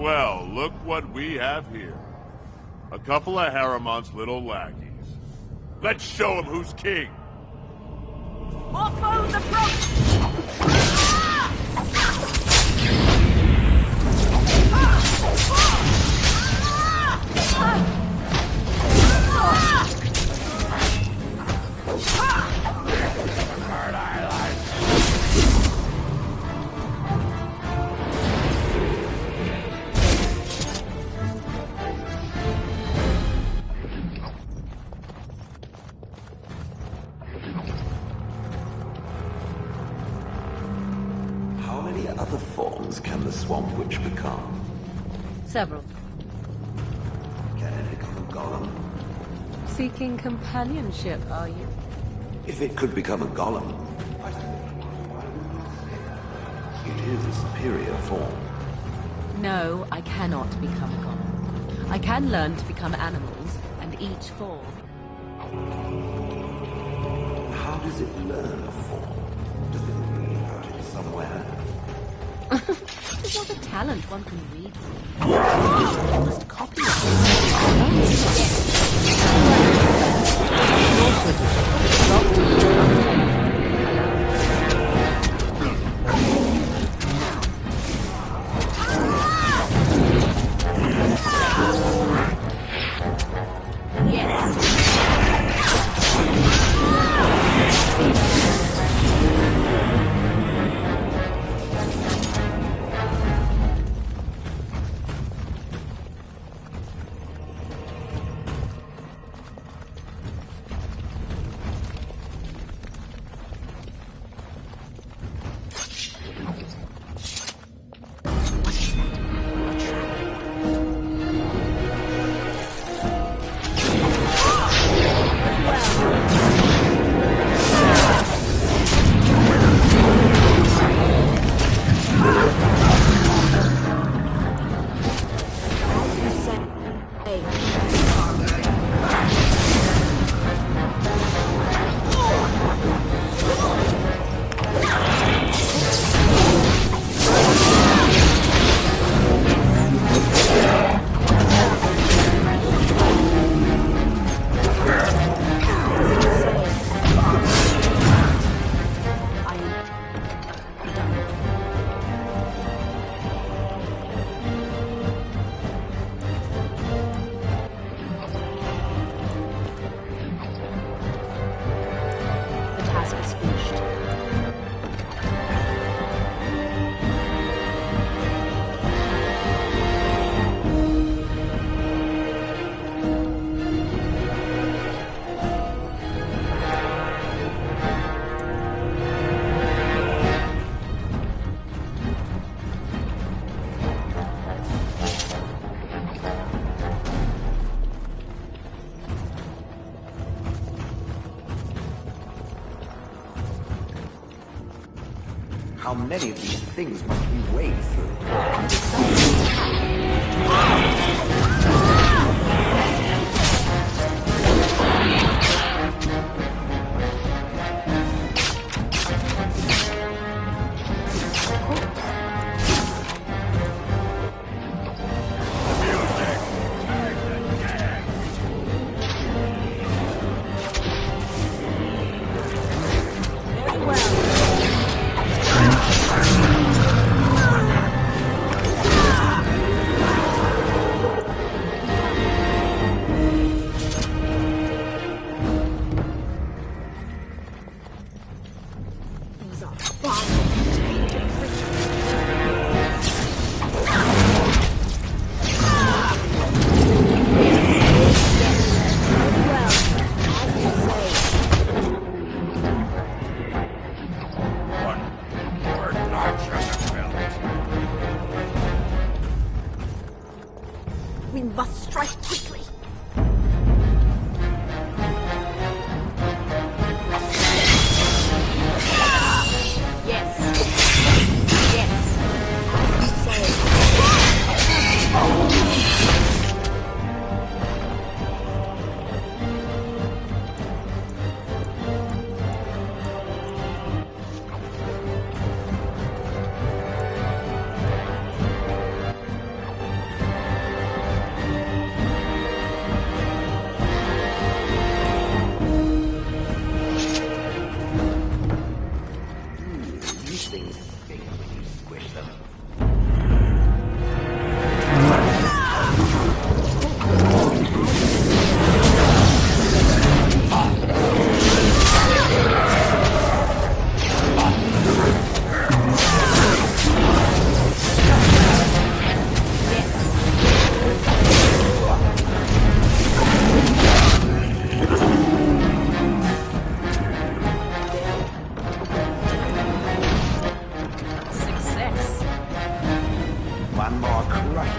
Well, look what we have here. A couple of Haramont's little lackeys. Let's show 'em who's king! More foes approach! How many other forms can the Swamp Witch become? Several. Can it become a golem? Seeking companionship, are you? If it could become a golem, it is a superior form. No, I cannot become a golem. I can learn to become animals, and each form. How does it learn a form? Does it read about it somewhere? It's not a talent one can read from. You must copy How many of these things must we wade through? We must strike quickly. Yes. Yes. things sting when you squish them. One more crush.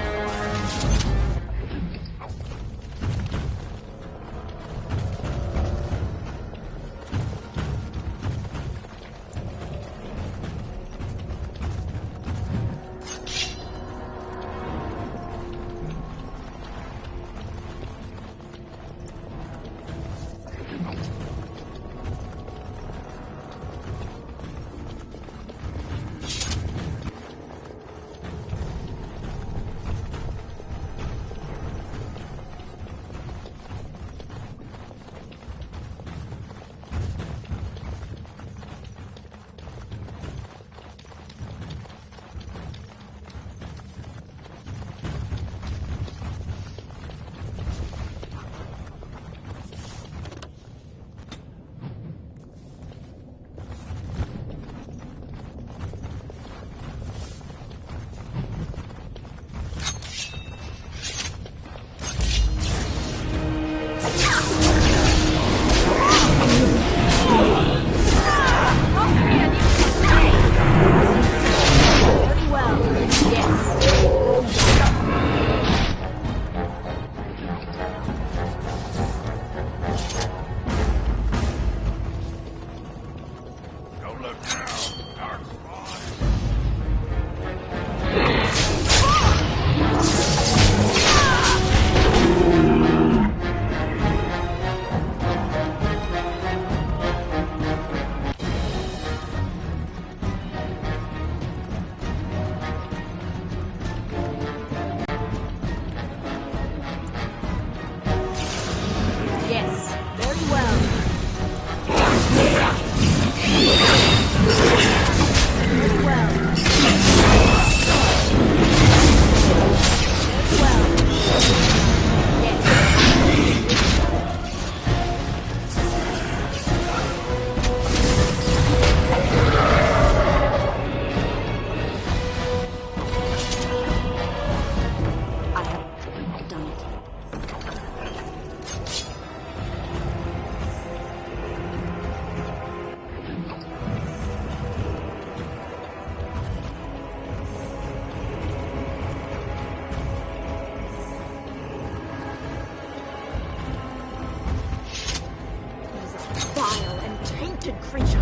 Vile and tainted creatures.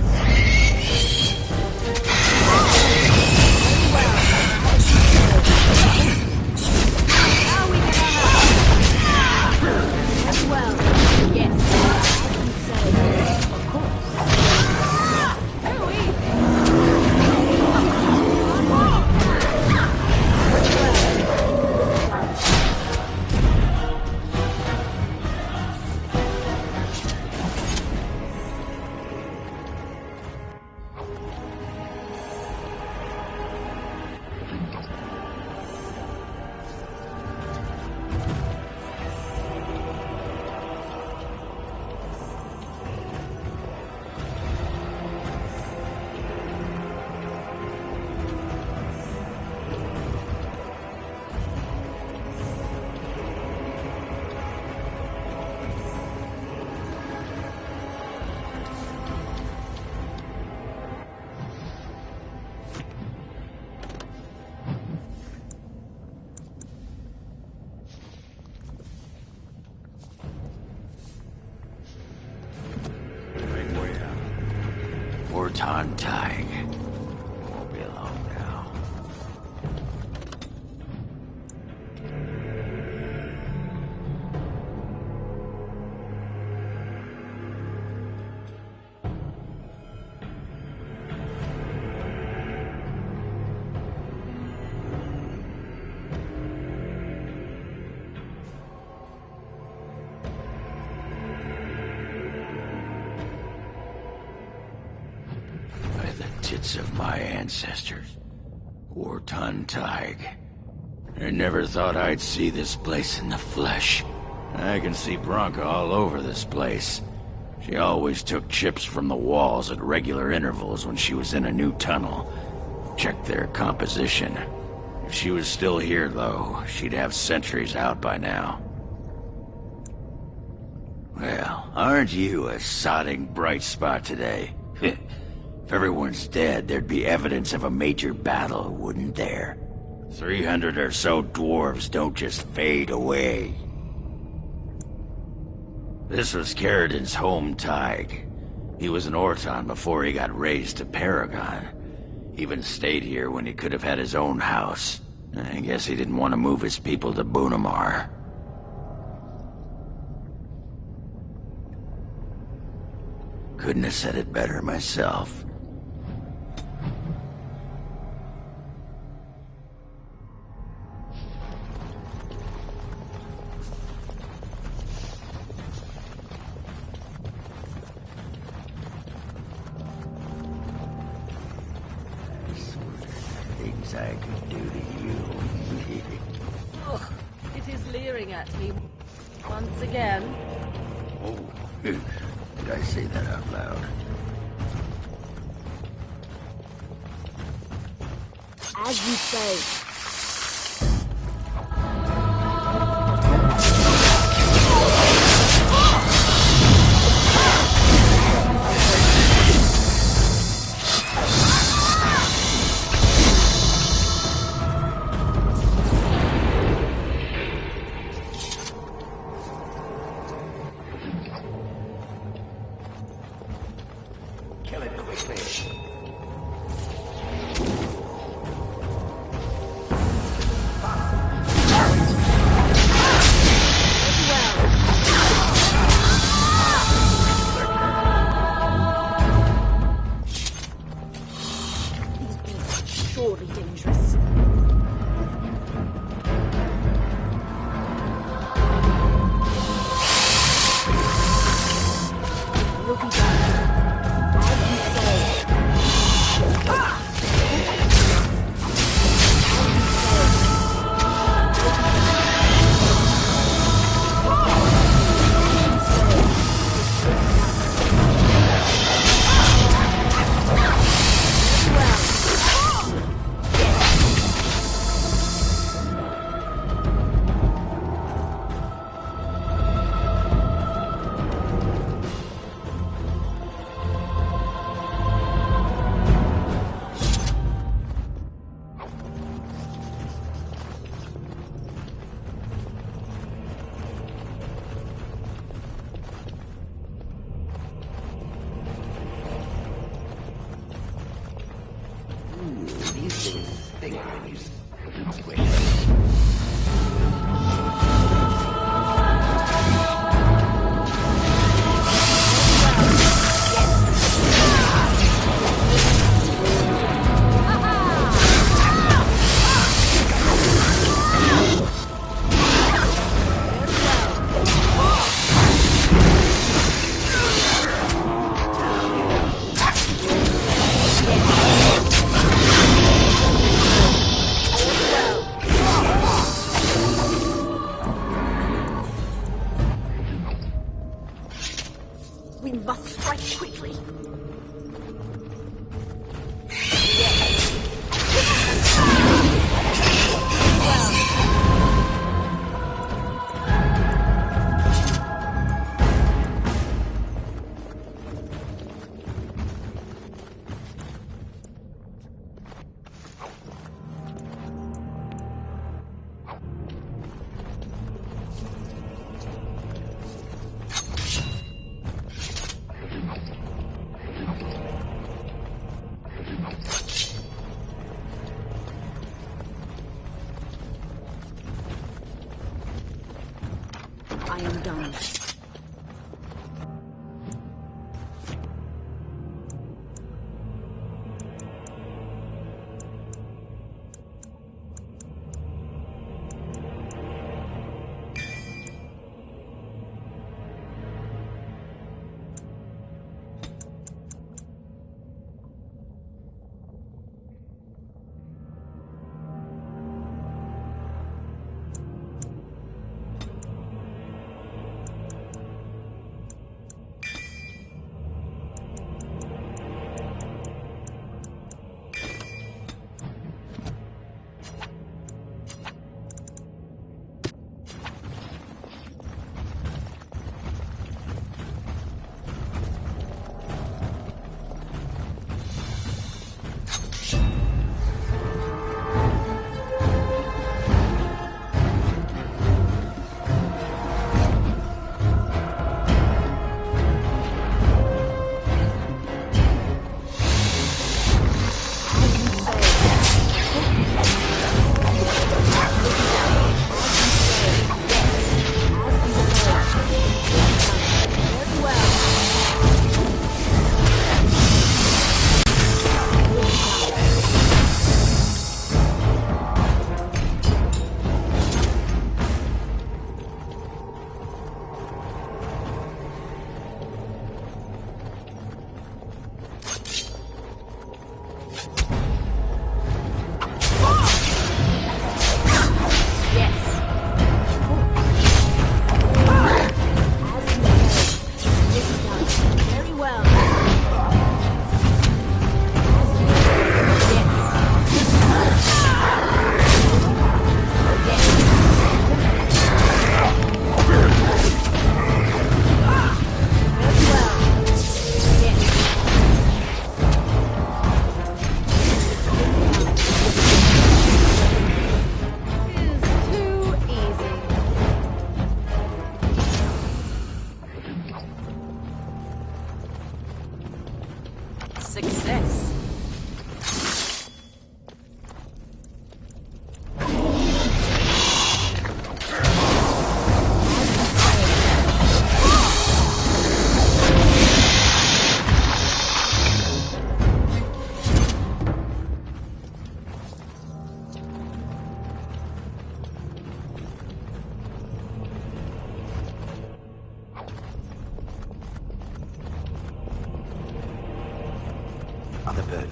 Now we can as well. Yes. As you say. Of course. Oh, We're tongue-tied. Won't be long now. By the tits of my ancestors. Warton Tig. I never thought I'd see this place in the flesh. I can see Bronca all over this place. She always took chips from the walls at regular intervals when she was in a new tunnel. Checked their composition. If she was still here, though, she'd have sentries out by now. Well, aren't you a sodding bright spot today? If everyone's dead, there'd be evidence of a major battle, wouldn't there? 300 or so dwarves don't just fade away. This was Caridin's home Tig. He was an Orton before he got raised to Paragon. Even stayed here when he could have had his own house. I guess he didn't want to move his people to Bunamar. Couldn't have said it better myself. Things I could do to you. Ugh, it is leering at me once again. Oh, did I say that out loud? As you say. Kill it quickly. These beasts are surely dangerous. We'll be back. As you say. These things think when you quick. We must strike quickly. I am done.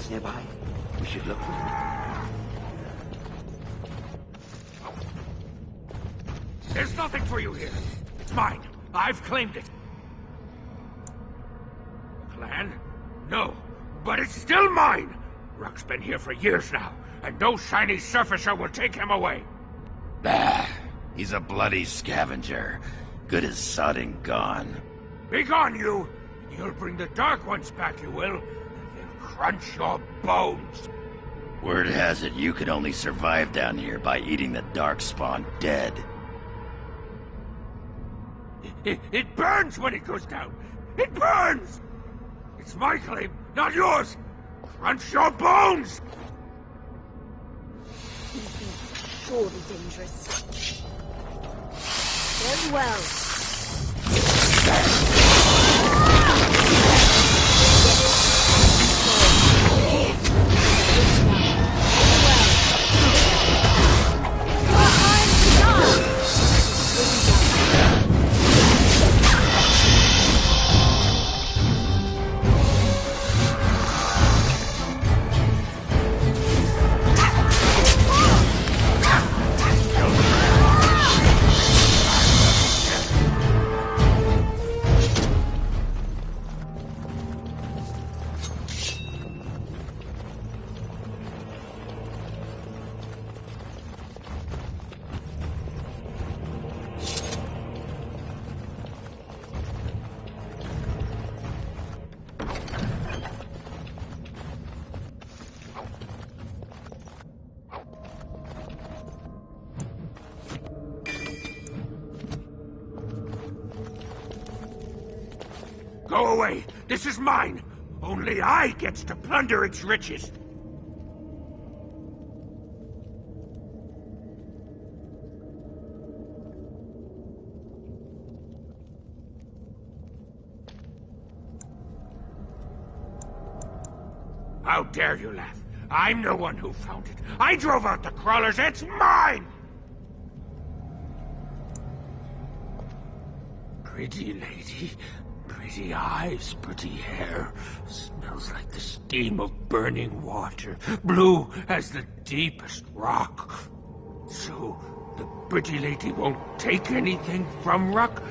relics nearby? We should look for them. There's nothing for you here. It's mine. I've claimed it. Clan? No, but it's still mine! Rook's been here for years now, and no shiny surfacer will take him away. Bah, he's a bloody scavenger. Good as sod and gone. Be gone, you! You'll bring the Dark Ones back, you will, and they'll crunch your bones. Word has it you can only survive down here by eating the darkspawn dead. It burns when it goes down! It burns! It's my claim, not yours! Crunch your bones! These beasts are surely dangerous. Very well. Go away! This is mine! Only I gets to plunder its riches! How dare you laugh? I'm the one who found it. I drove out the crawlers. It's mine! Pretty lady. Pretty eyes, pretty hair. Smells like the steam of burning water. Blue as the deepest rock. So, the pretty lady won't take anything from Rock?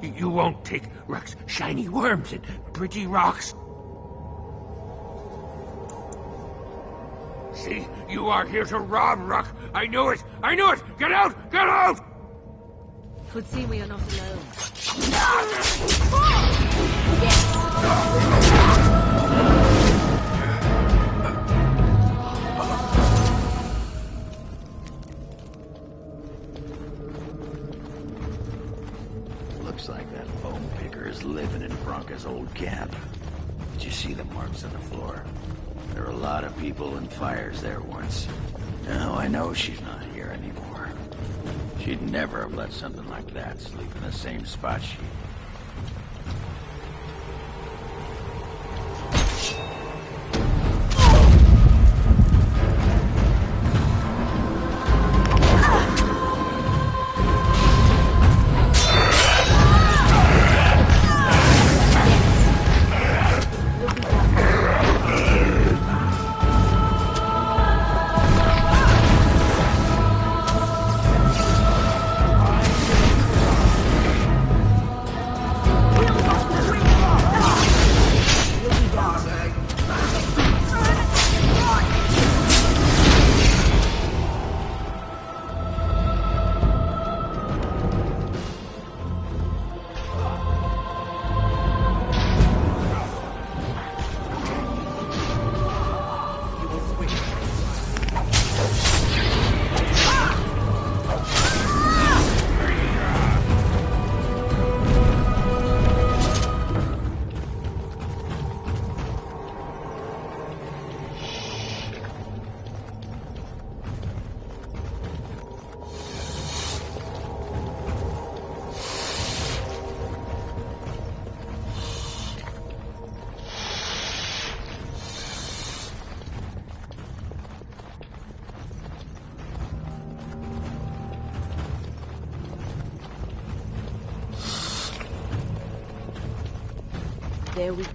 You won't take Rock's shiny worms and pretty rocks? See, you are here to rob Rock. I knew it! I knew it! Get out! Get out! Would seem we are not alone. Looks like that bone picker is living in Bronca's old camp. Did you see the marks on the floor? There were a lot of people and fires there once. Now I know she's not here anymore. She'd never have let something like that sleep in the same spot she... There we go.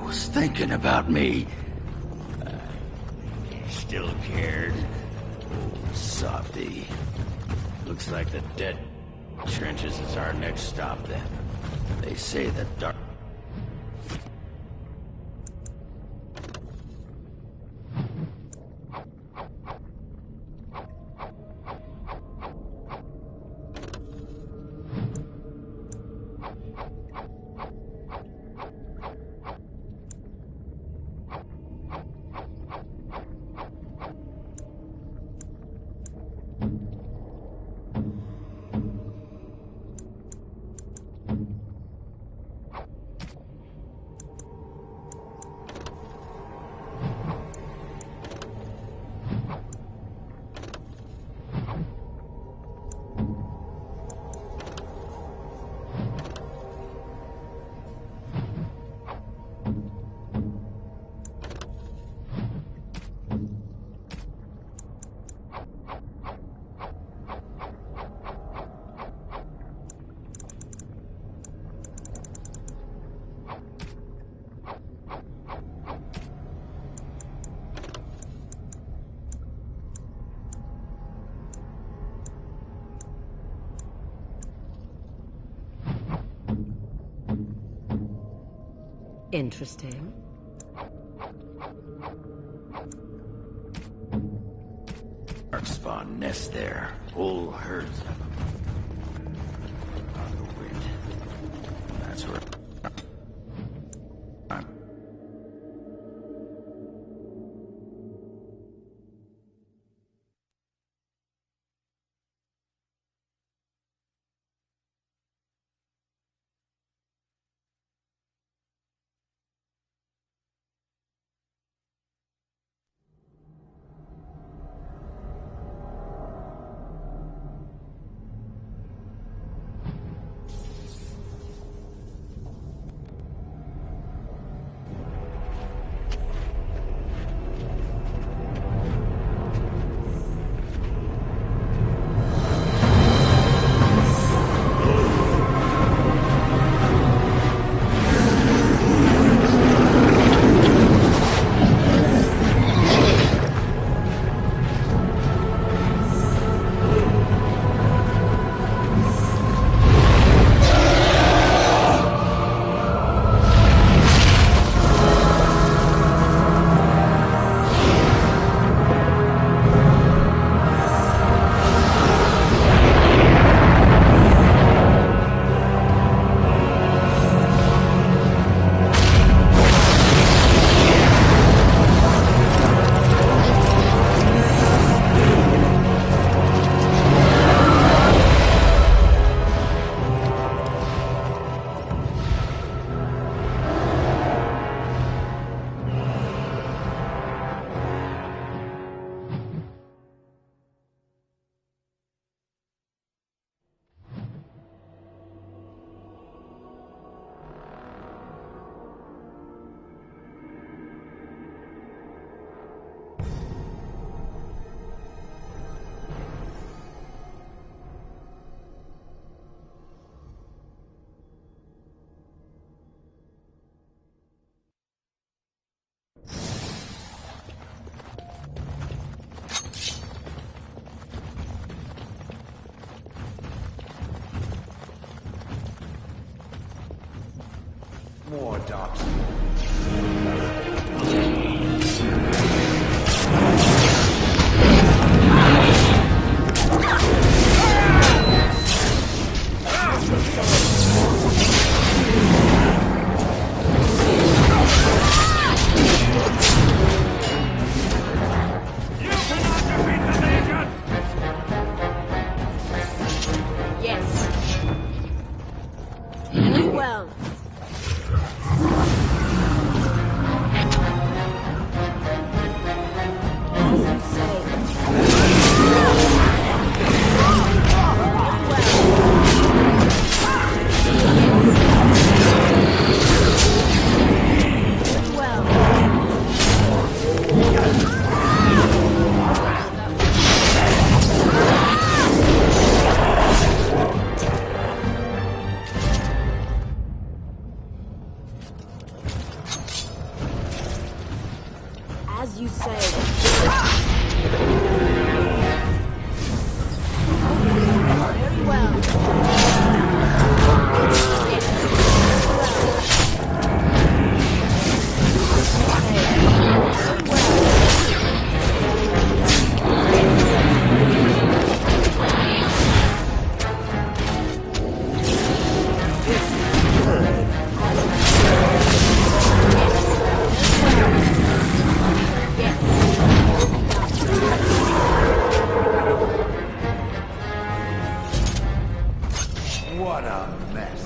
was thinking about me. Still cared. Oh, softy. Looks like the dead trenches is our next stop then. They say that dark... Interesting. Darkspawn nest there. Whole herds of them. On the wind. That's where... More dark. Yes. Very well. As you say. Very well. What a mess.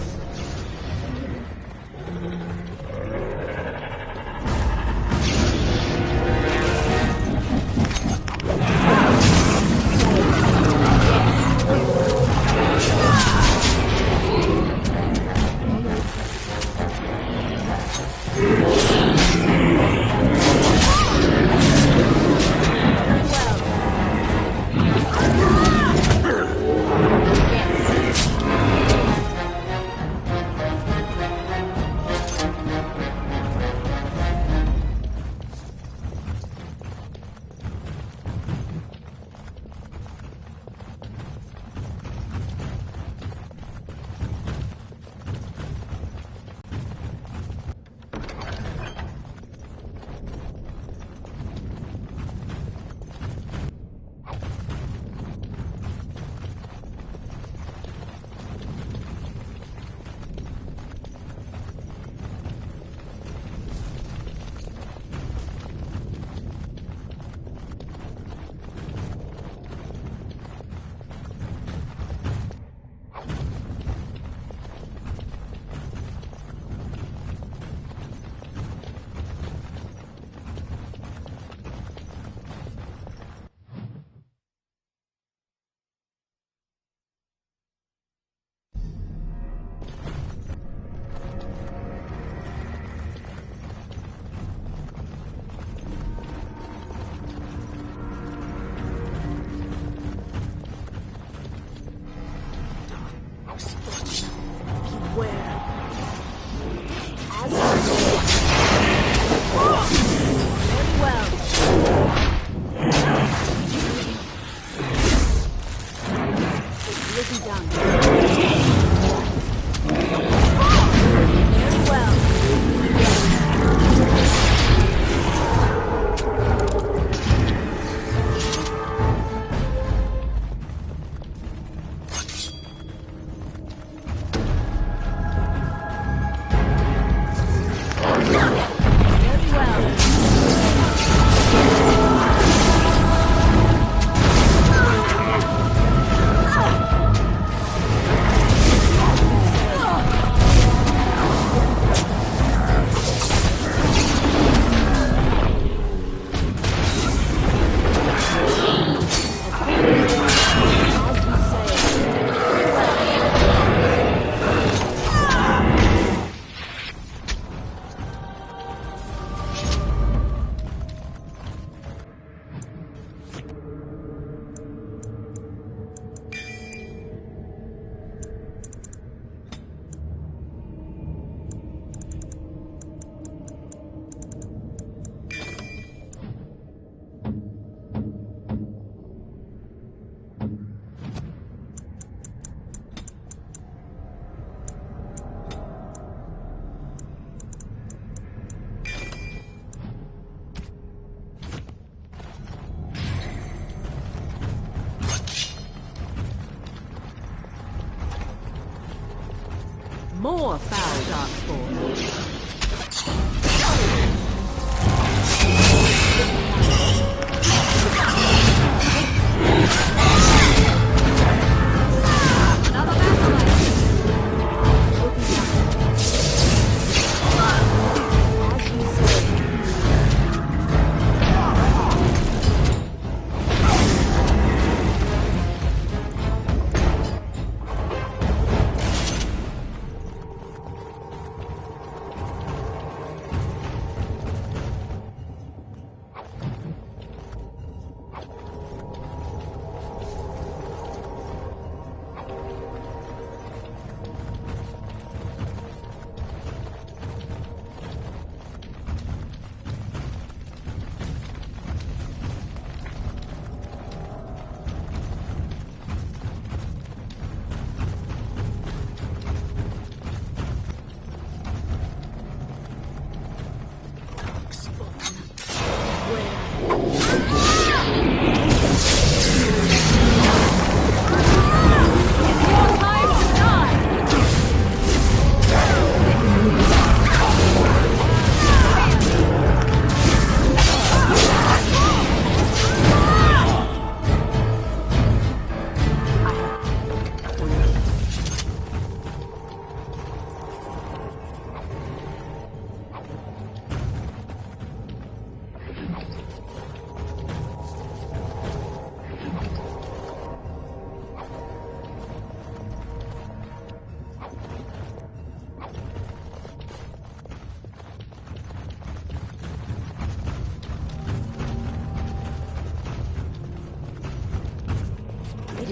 More foul darkspawn.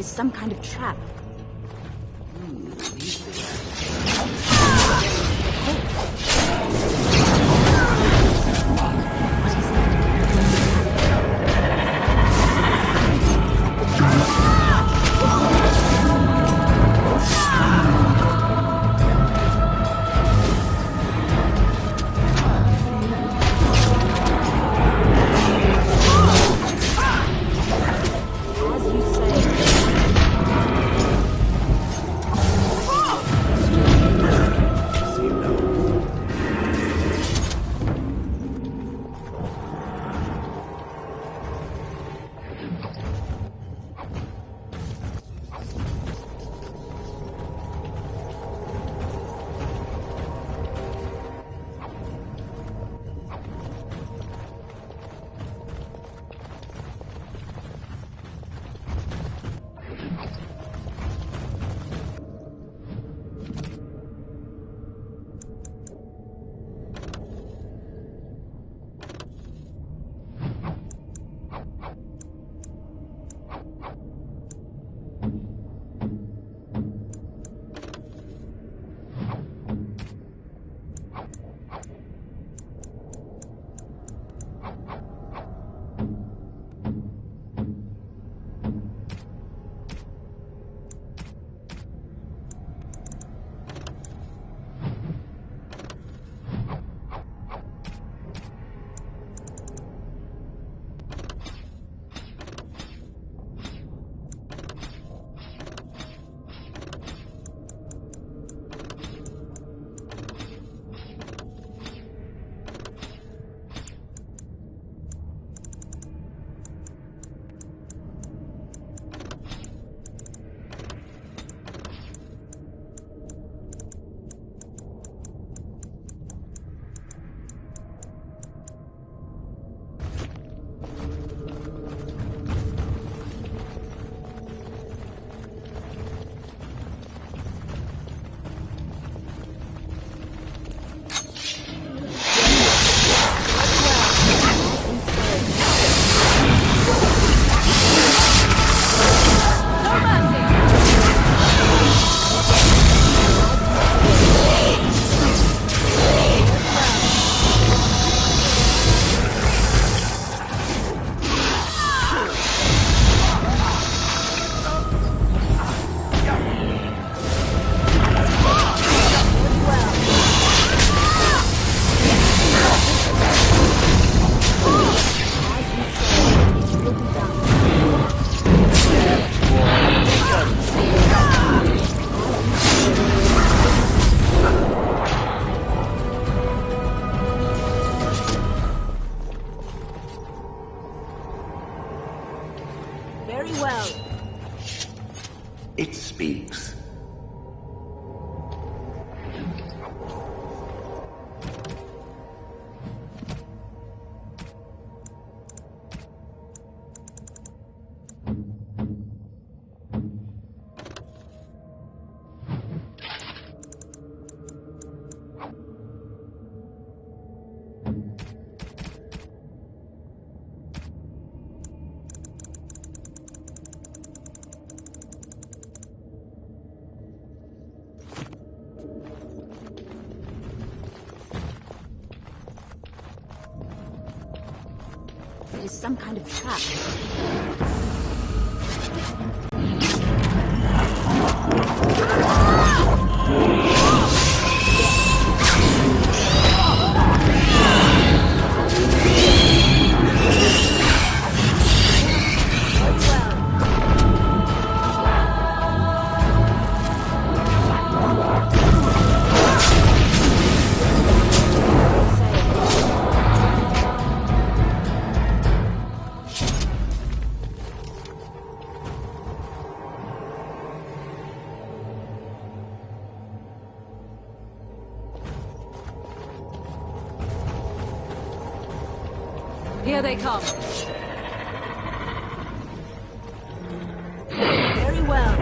is some kind of trap. It speaks. It is some kind of trap. Here they come. Very well.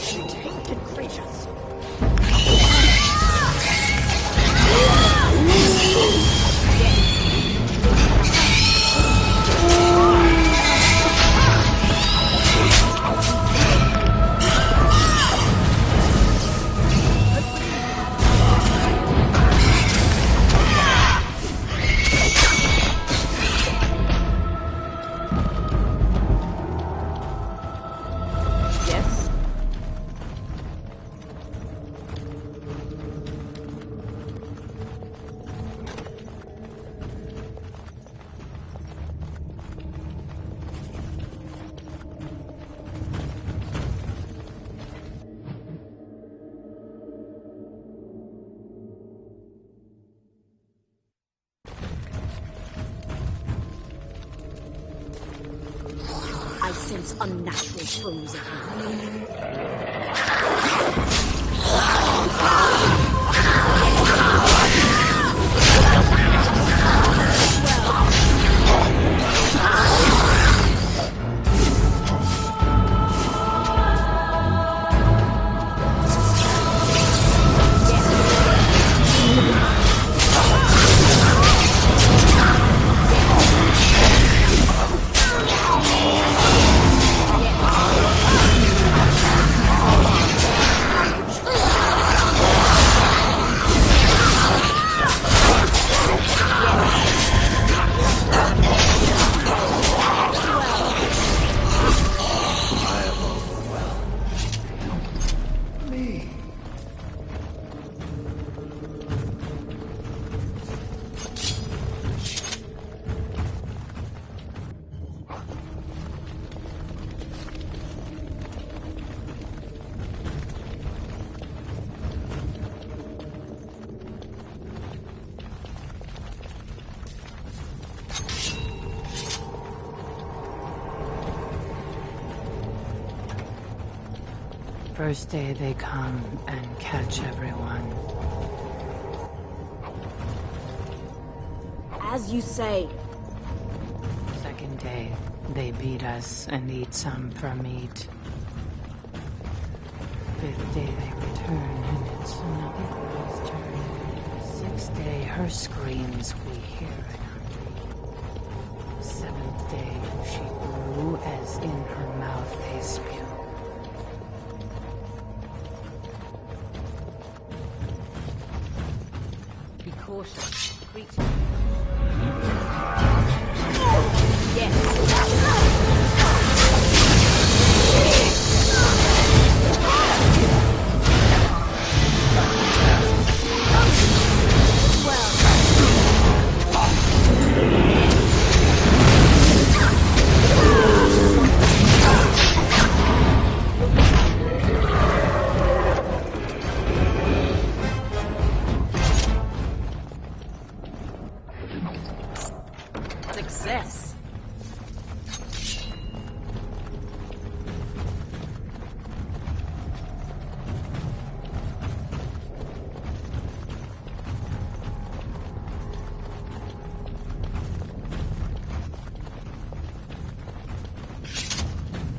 Tainted creatures. I sense unnatural foes ahead. First day they come and catch everyone. As you say. Second day, they beat us and eat some for meat. Fifth day they return and it's another girl's turn. Sixth day, her screams we hear in her dream. Seventh day, she grew as in her mouth they spew. Cautious. Creature. Success.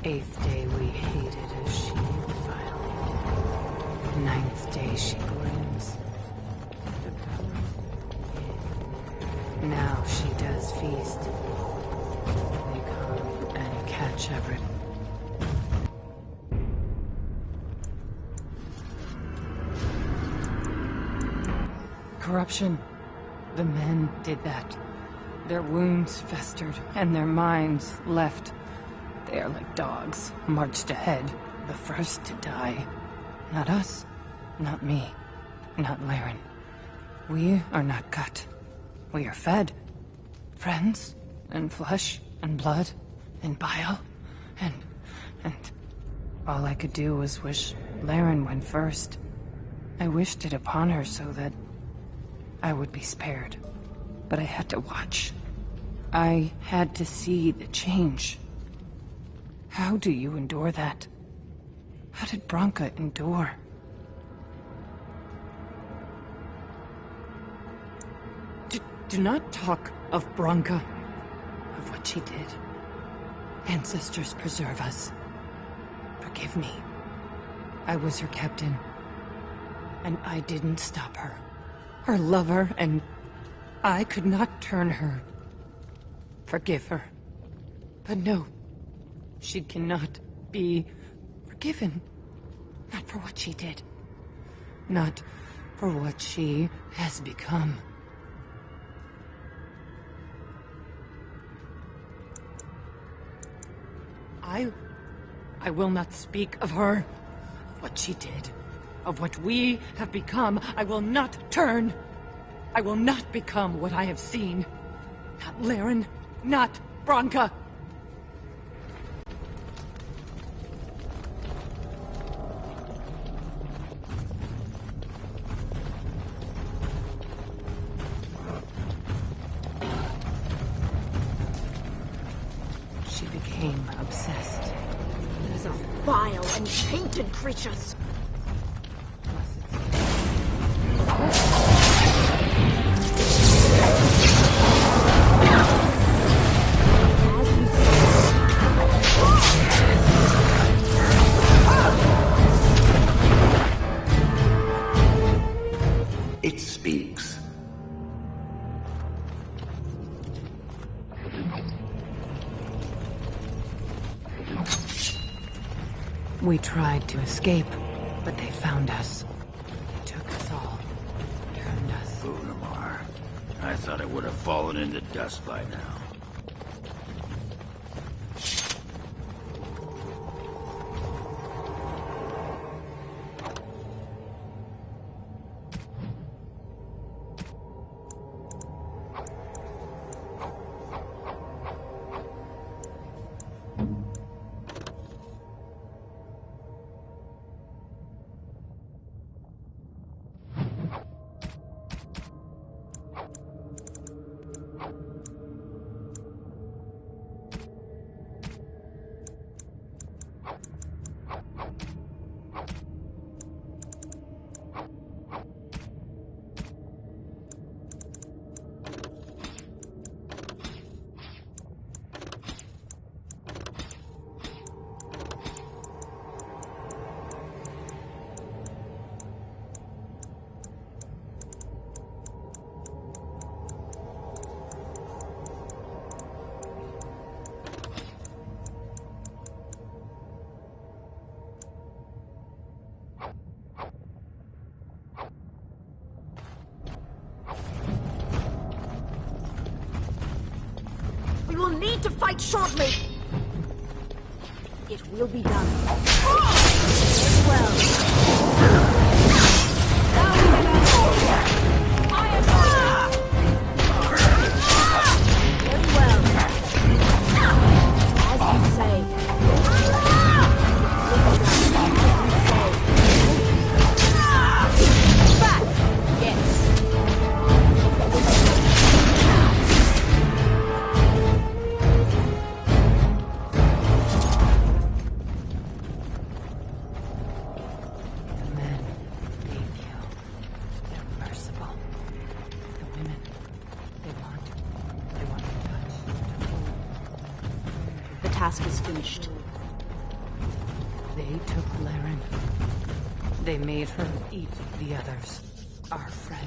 Eighth day we hated as she violated. Ninth day she grins. Now she does feast. They come and catch every. Corruption. The men did that. Their wounds festered and their minds left. They are like dogs, marched ahead, the first to die. Not us, not me, not Laren. We are not cut. We are fed. Friends, and flesh, and blood, and bile, and all I could do was wish Laren went first. I wished it upon her so that I would be spared. But I had to watch. I had to see the change. How do you endure that? How did Branka endure? Do not talk of Branka, of what she did. Ancestors preserve us. Forgive me. I was her captain. And I didn't stop her. Her lover, and I could not turn her. Forgive her. But no, she cannot be forgiven. Not for what she did. Not for what she has become. I will not speak of her, of what she did, of what we have become. I will not turn. I will not become what I have seen. Not Laren, not Branka. She became obsessed. These are vile and tainted creatures. It speaks. We tried to escape, but they found us. They took us all. Turned us. Unamar. I thought it would have fallen into dust by now. We will need to fight shortly. It will be done. Very well. Very well. As you say. Back! Yes. Task is finished. They took Laren. They made her eat the others, our friends.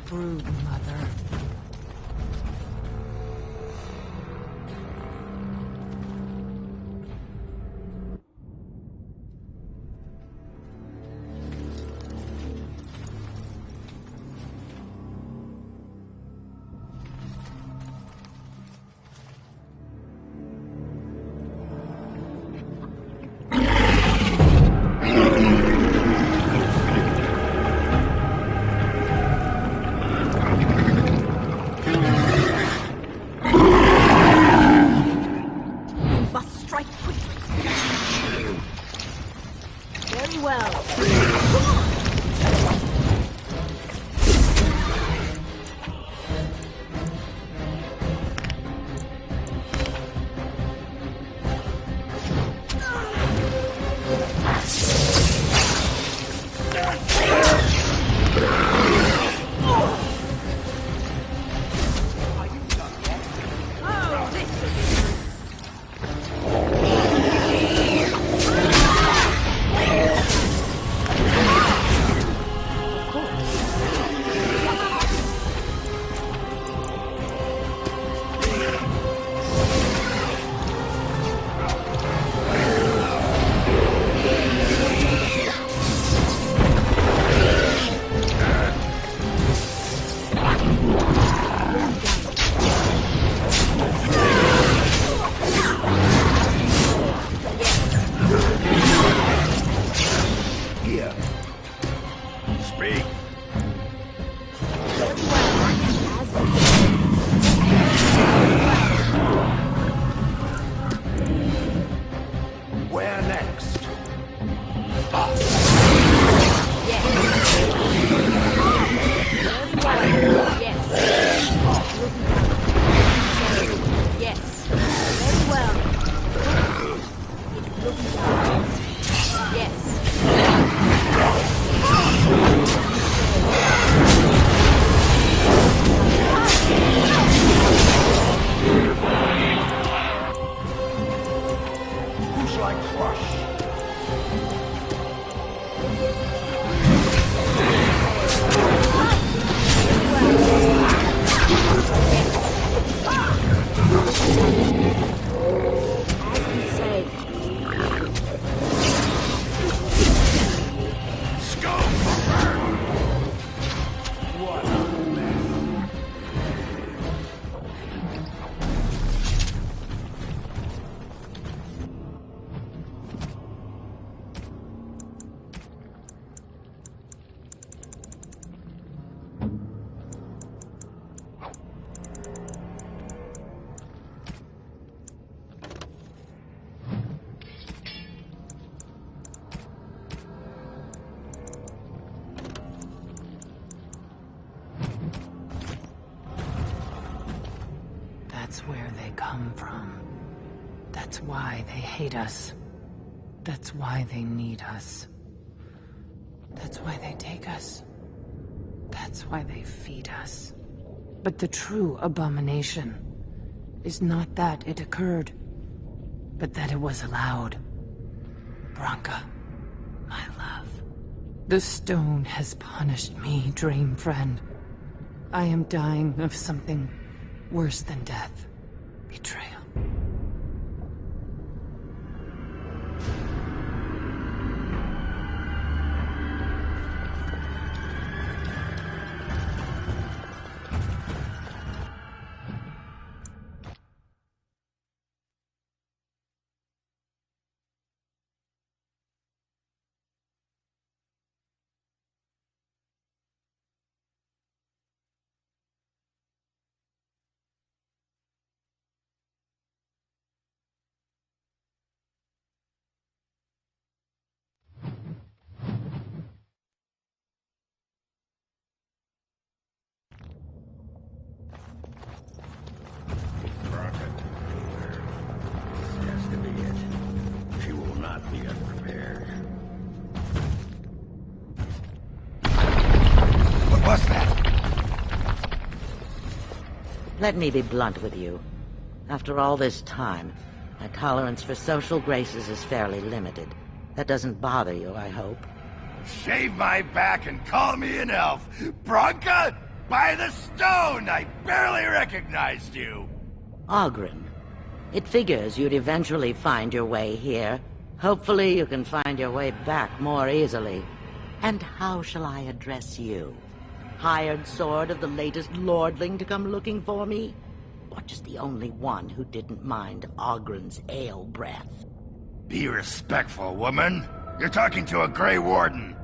Brood mother. That's where they come from. That's why they hate us. That's why they need us. That's why they take us. That's why they feed us. But the true abomination is not that it occurred, but that it was allowed. Branka, my love. The stone has punished me, dream friend. I am dying of something worse than death. Betrayal. Let me be blunt with you. After all this time, my tolerance for social graces is fairly limited. That doesn't bother you, I hope. Shave my back and call me an elf. Branka, by the stone, I barely recognized you. Oghren. It figures you'd eventually find your way here. Hopefully you can find your way back more easily. And how shall I address you? Hired sword of the latest lordling to come looking for me? Or just the only one who didn't mind Oghren's ale breath? Be respectful, woman. You're talking to a Grey Warden.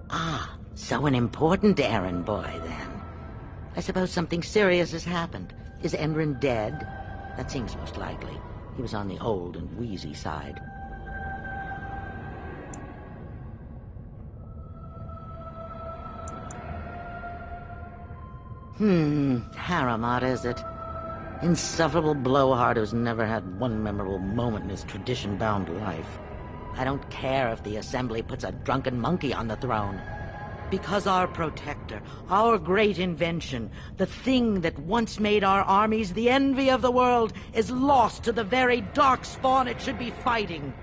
Ah, so an important errand boy, then. I suppose something serious has happened. Is Enrin dead? That seems most likely. He was on the old and wheezy side. Haramat, is it? Insufferable blowhard who's never had one memorable moment in his tradition-bound life. I don't care if the Assembly puts a drunken monkey on the throne. Because our protector, our great invention, the thing that once made our armies the envy of the world, is lost to the very darkspawn it should be fighting.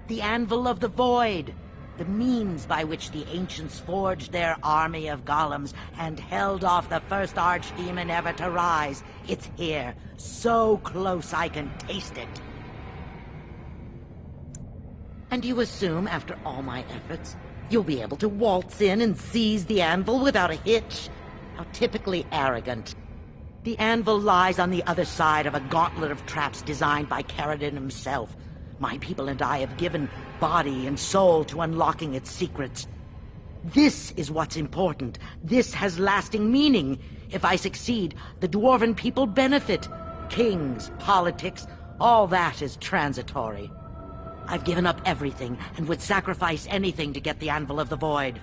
The Anvil of the Void, the means by which the ancients forged their army of golems and held off the first archdemon ever to rise. It's here, so close I can taste it. And you assume, after all my efforts, you'll be able to waltz in and seize the anvil without a hitch? How typically arrogant. The anvil lies on the other side of a gauntlet of traps designed by Ferelden himself. My people and I have given body and soul to unlocking its secrets. This is what's important. This has lasting meaning. If I succeed, the Dwarven people benefit. Kings, politics, all that is transitory. I've given up everything and would sacrifice anything to get the Anvil of the Void.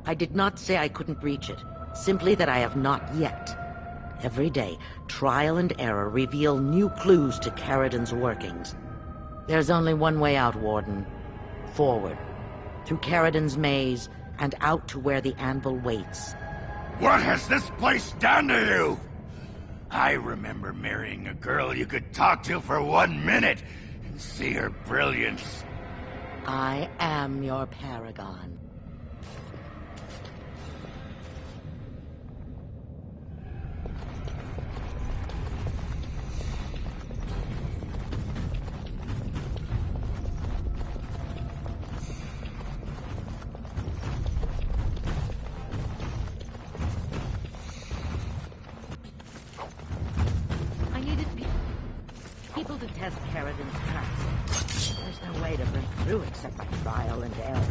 I did not say I couldn't reach it, simply that I have not yet. Every day, trial and error reveal new clues to Ferelden's workings. There's only one way out, Warden. Forward. Through Ferelden's maze, and out to where the anvil waits. What has this place done to you? I remember marrying a girl you could talk to for 1 minute and see her brilliance. I am your paragon. People to test Ferelden's traps. There's no way to break through except by trial and error.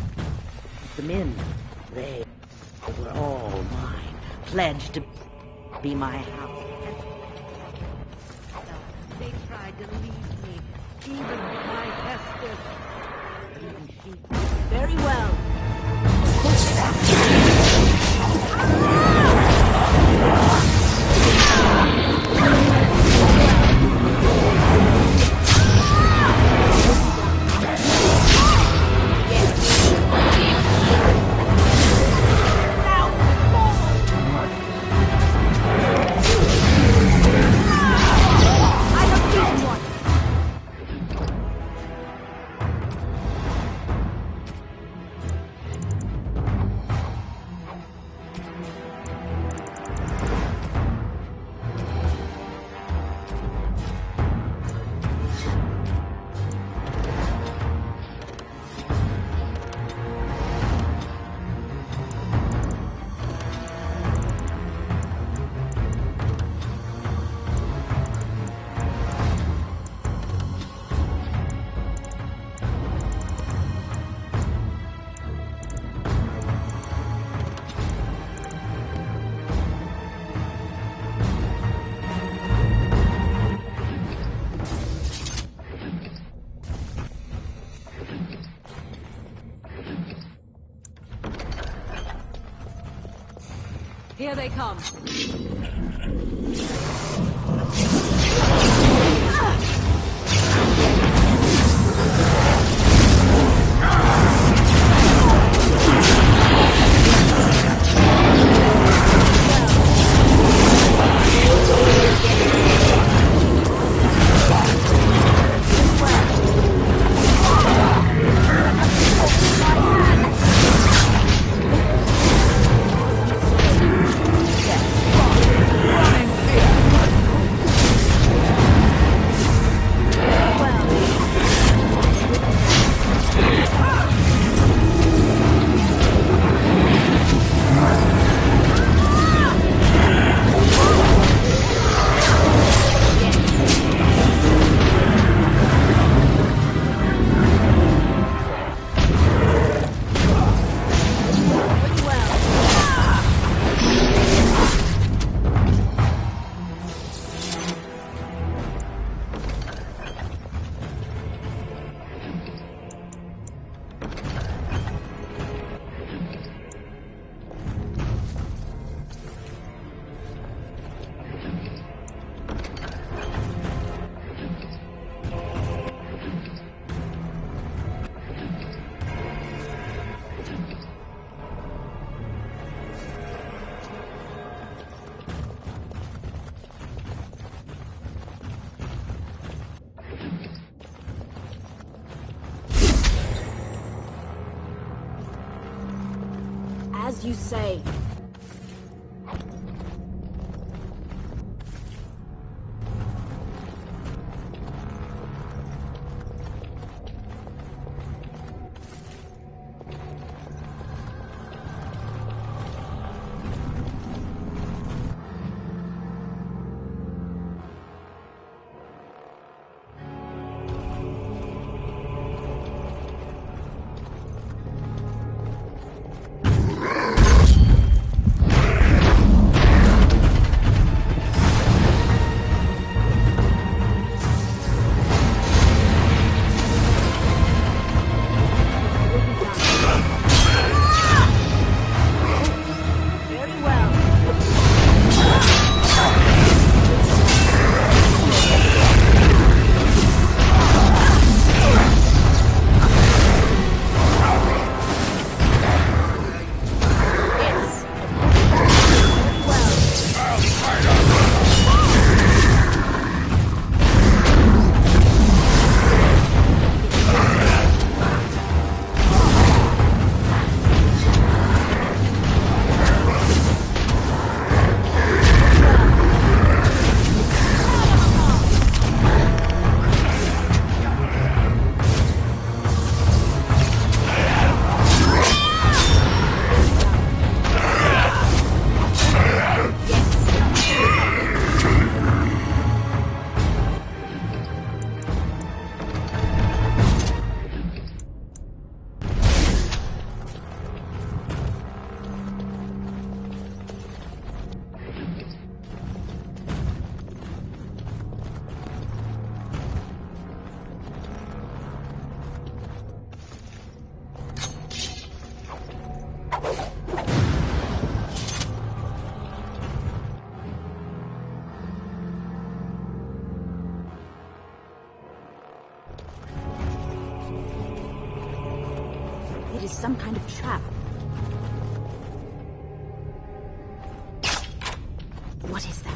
The men, they were all mine, pledged to be my house. They tried to leave me, even my Hester. Even she. Very well. Here they come. as you say. It is some kind of trap. What is that?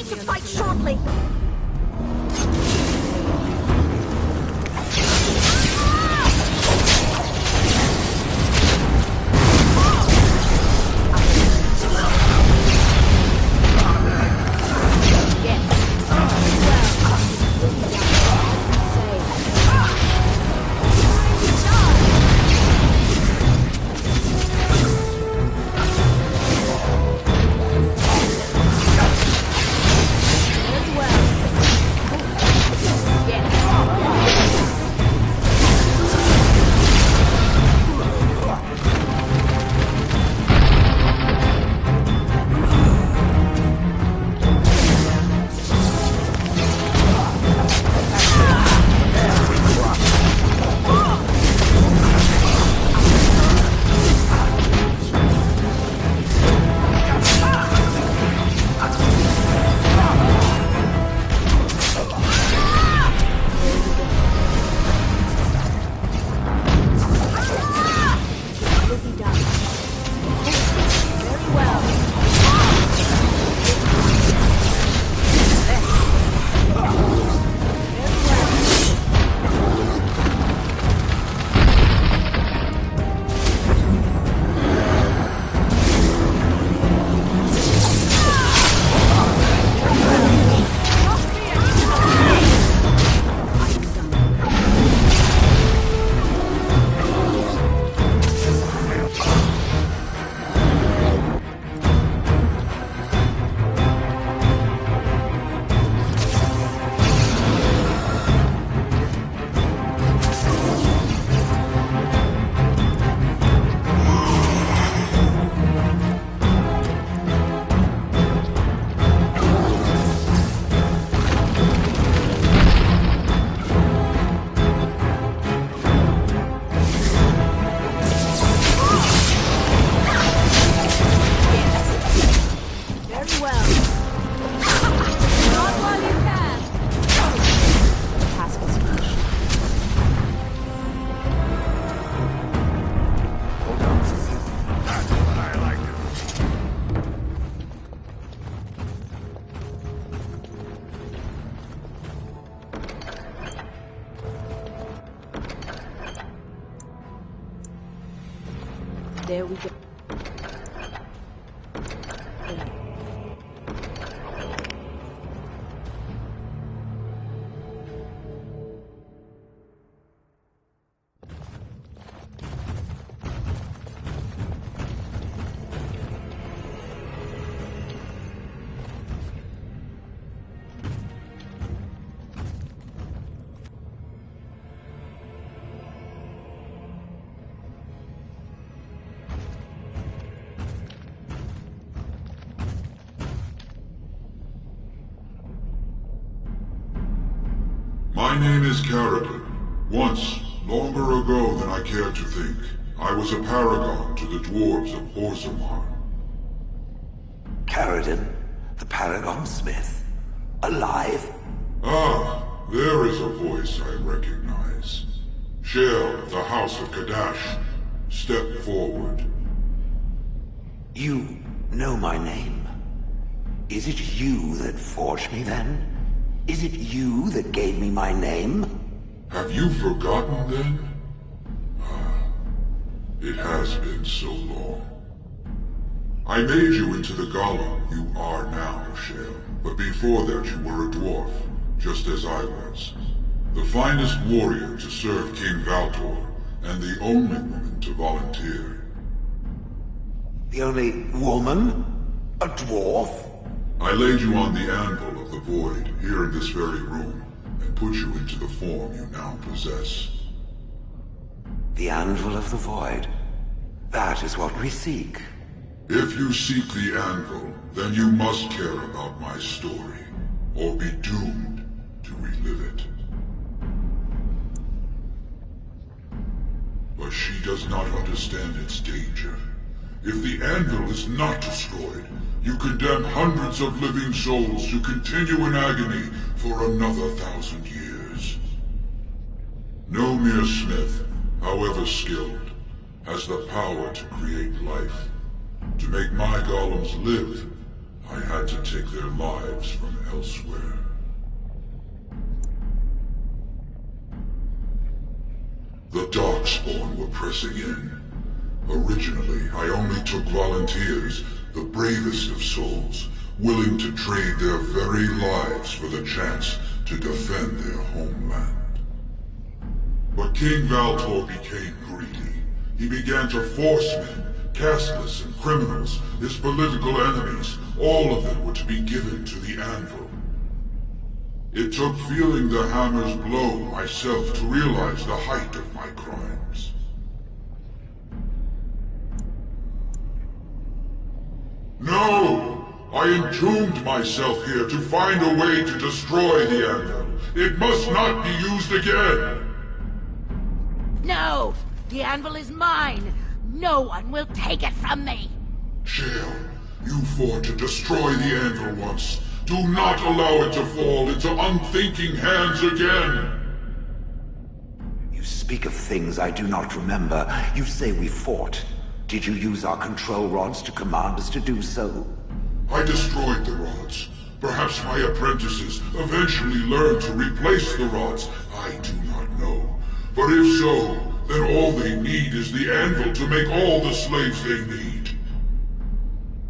To fight shortly. Well. There we go. My name is Ferelden. Once, longer ago than I care to think, I was a paragon to the dwarves of Orzammar. Ferelden, the Paragon Smith. Alive? Ah, there is a voice I recognize. Shale of the House of Kadash. Step forward. You know my name. Is it you that forged me then? Is it you that gave me my name? Have you forgotten then? Ah, it has been so long. I made you into the golem you are now, Shale. But before that you were a dwarf, just as I was. The finest warrior to serve King Valtor, and the only woman to volunteer. The only woman? A dwarf? I laid you on the anvil of the void, here in this very room, and put you into the form you now possess. The anvil of the void. That is what we seek. If you seek the anvil, then you must care about my story, or be doomed to relive it. But she does not understand its danger. If the anvil is not destroyed, you condemn hundreds of living souls to continue in agony for another 1,000 years. No mere smith, however skilled, has the power to create life. To make my golems live, I had to take their lives from elsewhere. The darkspawn were pressing in. Originally, I only took volunteers, the bravest of souls, willing to trade their very lives for the chance to defend their homeland. But King Valtor became greedy. He began to force men, casteless and criminals, his political enemies, all of them were to be given to the anvil. It took feeling the hammer's blow myself to realize the height of my crimes. No! I entombed myself here to find a way to destroy the anvil. It must not be used again! No! The anvil is mine! No one will take it from me! Shale, you fought to destroy the anvil once. Do not allow it to fall into unthinking hands again! You speak of things I do not remember. You say we fought. Did you use our control rods to command us to do so? I destroyed the rods. Perhaps my apprentices eventually learned to replace the rods. I do not know. But if so, then all they need is the anvil to make all the slaves they need.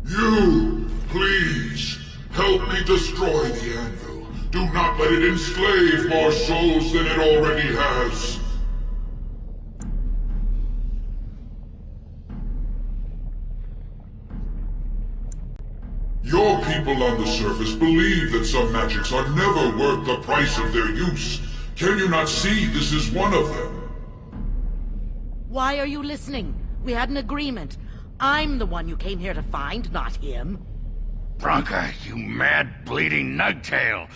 You, please, help me destroy the anvil. Do not let it enslave more souls than it already has. Your people on the surface believe that some magics are never worth the price of their use. Can you not see this is one of them? Why are you listening? We had an agreement. I'm the one you came here to find, not him. Bronca, you mad, bleeding nugtail!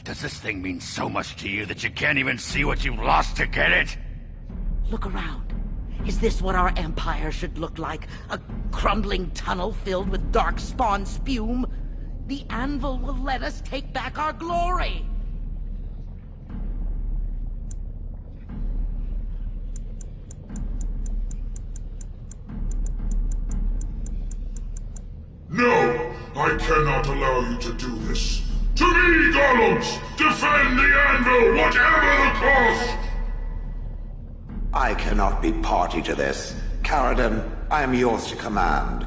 Does this thing mean so much to you that you can't even see what you've lost to get it? Look around. Is this what our empire should look like? A crumbling tunnel filled with darkspawn spume? The anvil will let us take back our glory! No! I cannot allow you to do this. To me, golems! Defend the anvil, whatever the cost! I cannot be party to this. Ferelden, I am yours to command.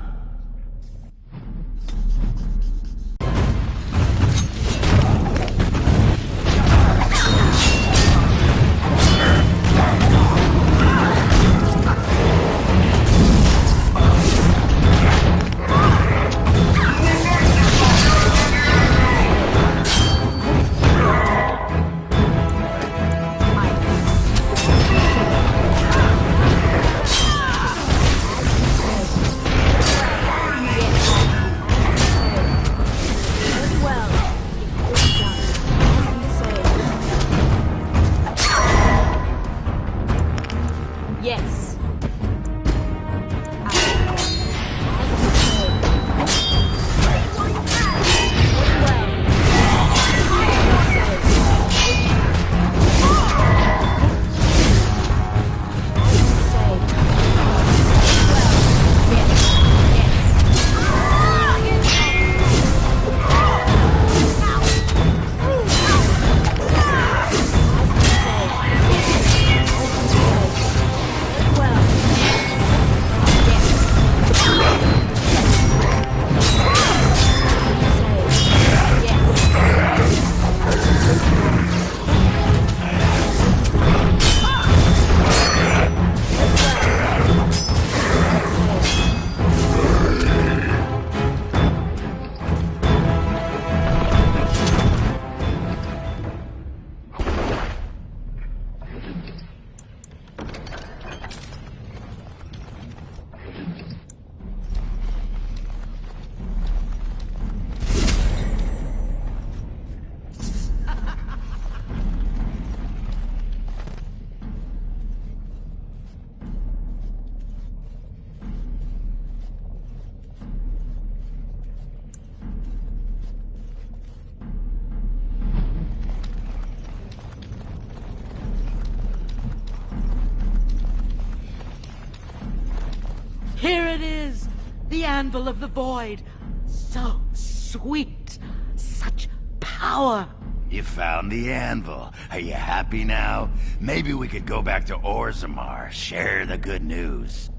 Here it is! The Anvil of the Void! So sweet! Such power! You found the anvil. Are you happy now? Maybe we could go back to Orzammar, share the good news.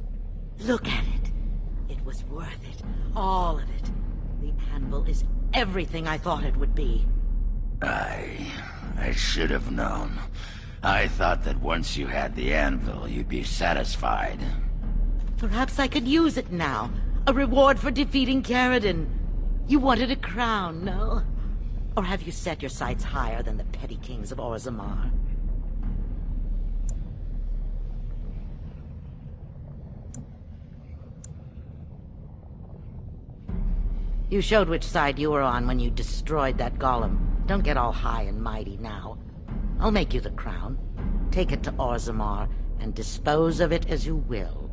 Look at it. It was worth it. All of it. The Anvil is everything I thought it would be. I should have known. I thought that once you had the anvil, you'd be satisfied. Perhaps I could use it now. A reward for defeating Ferelden. You wanted a crown, no? Or have you set your sights higher than the petty kings of Orzammar? You showed which side you were on when you destroyed that golem. Don't get all high and mighty now. I'll make you the crown. Take it to Orzammar and dispose of it as you will.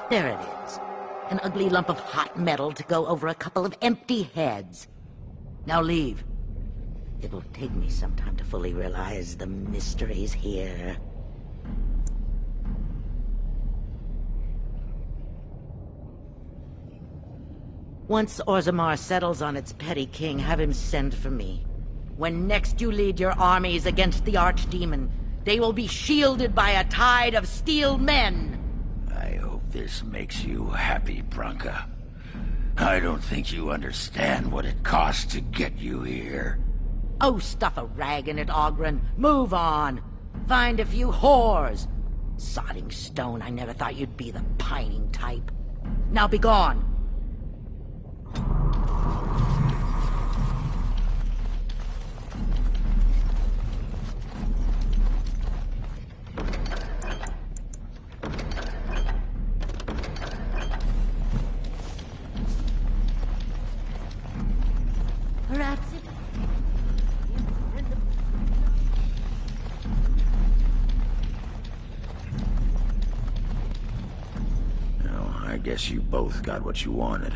There it is. An ugly lump of hot metal to go over a couple of empty heads. Now leave. It will take me some time to fully realize the mysteries here. Once Orzammar settles on its petty king, have him send for me. When next you lead your armies against the Archdemon, they will be shielded by a tide of steel men. I hope this makes you happy, Branka. I don't think you understand what it cost to get you here. Oh, stuff a rag in it, Oghren. Move on. Find a few whores. Sodding stone, I never thought you'd be the pining type. Now be gone. guess you both got what you wanted.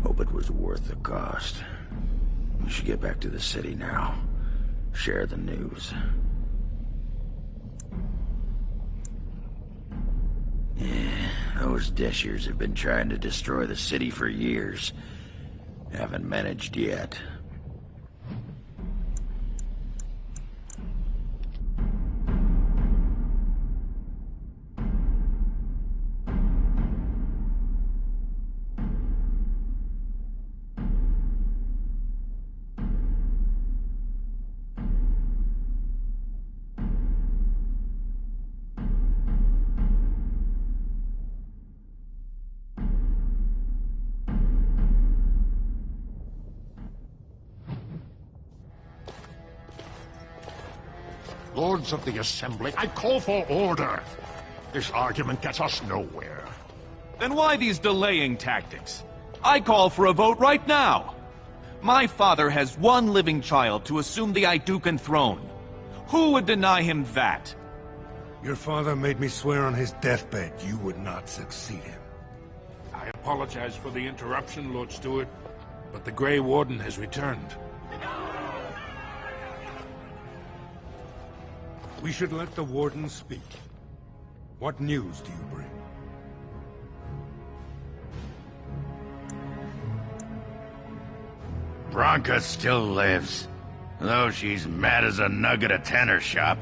Hope it was worth the cost. We should get back to the city now. Share the news. Yeah, those Deshers have been trying to destroy the city for years. Haven't managed yet. Lords of the Assembly, I call for order. This argument gets us nowhere. Then why these delaying tactics? I call for a vote right now. My father has one living child to assume the Idukan throne. Who would deny him that? Your father made me swear on his deathbed you would not succeed him. I apologize for the interruption, Lord Stewart, but the Grey Warden has returned. We should let the Warden speak. What news do you bring? Branka still lives. Though she's mad as a nug at a tanner shop.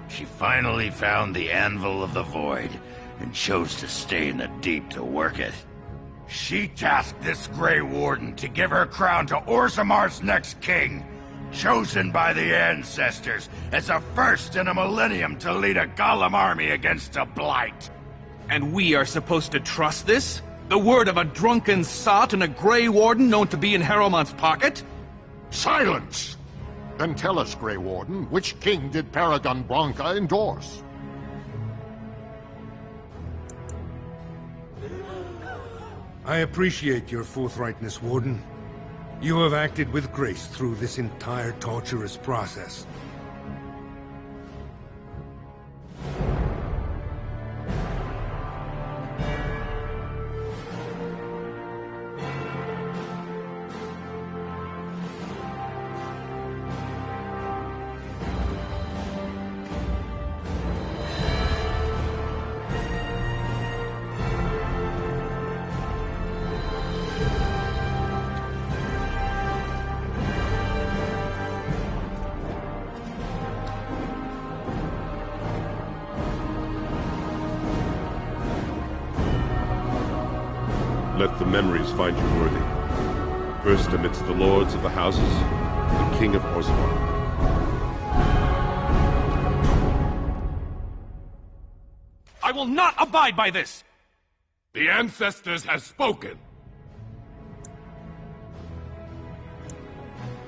She finally found the Anvil of the Void, and chose to stay in the Deep to work it. She tasked this Grey Warden to give her crown to Orzamar's next king, chosen by the ancestors as a first in a millennium to lead a Golem army against a Blight. And we are supposed to trust this? The word of a drunken sot and a Grey Warden known to be in Harrowmont's pocket? Silence! Then tell us, Grey Warden, which king did Paragon Branka endorse? I appreciate your forthrightness, Warden. You have acted with grace through this entire torturous process. Let the memories find you worthy. First amidst the lords of the houses, the King of Orzammar. I will not abide by this! The ancestors have spoken.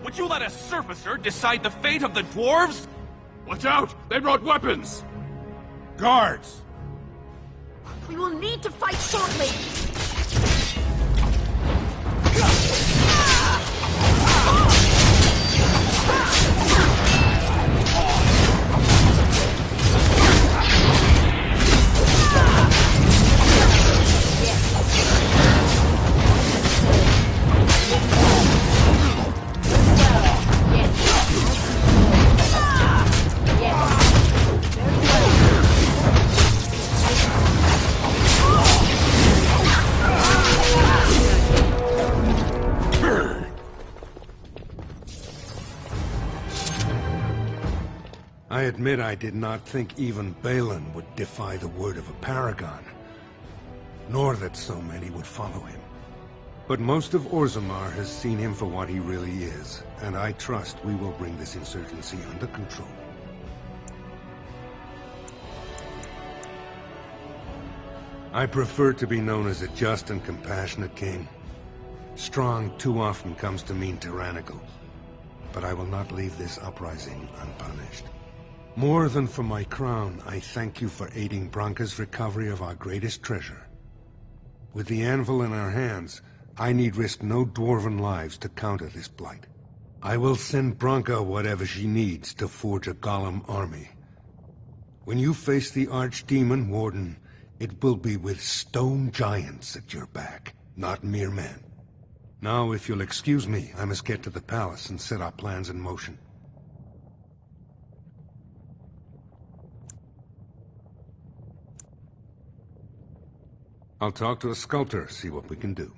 Would you let a surfacer decide the fate of the dwarves? Watch out! They brought weapons! Guards! We will need to fight shortly! I admit I did not think even Balin would defy the word of a paragon, nor that so many would follow him. But most of Orzammar has seen him for what he really is, and I trust we will bring this insurgency under control. I prefer to be known as a just and compassionate king. Strong too often comes to mean tyrannical, but I will not leave this uprising unpunished. More than for my crown, I thank you for aiding Branka's recovery of our greatest treasure. With the anvil in our hands, I need risk no dwarven lives to counter this blight. I will send Branka whatever she needs to forge a Golem army. When you face the Archdemon, Warden, It will be with stone giants at your back, not mere men. Now, if you'll excuse me, I must get to the palace and set our plans in motion. I'll talk to a sculptor, see what we can do.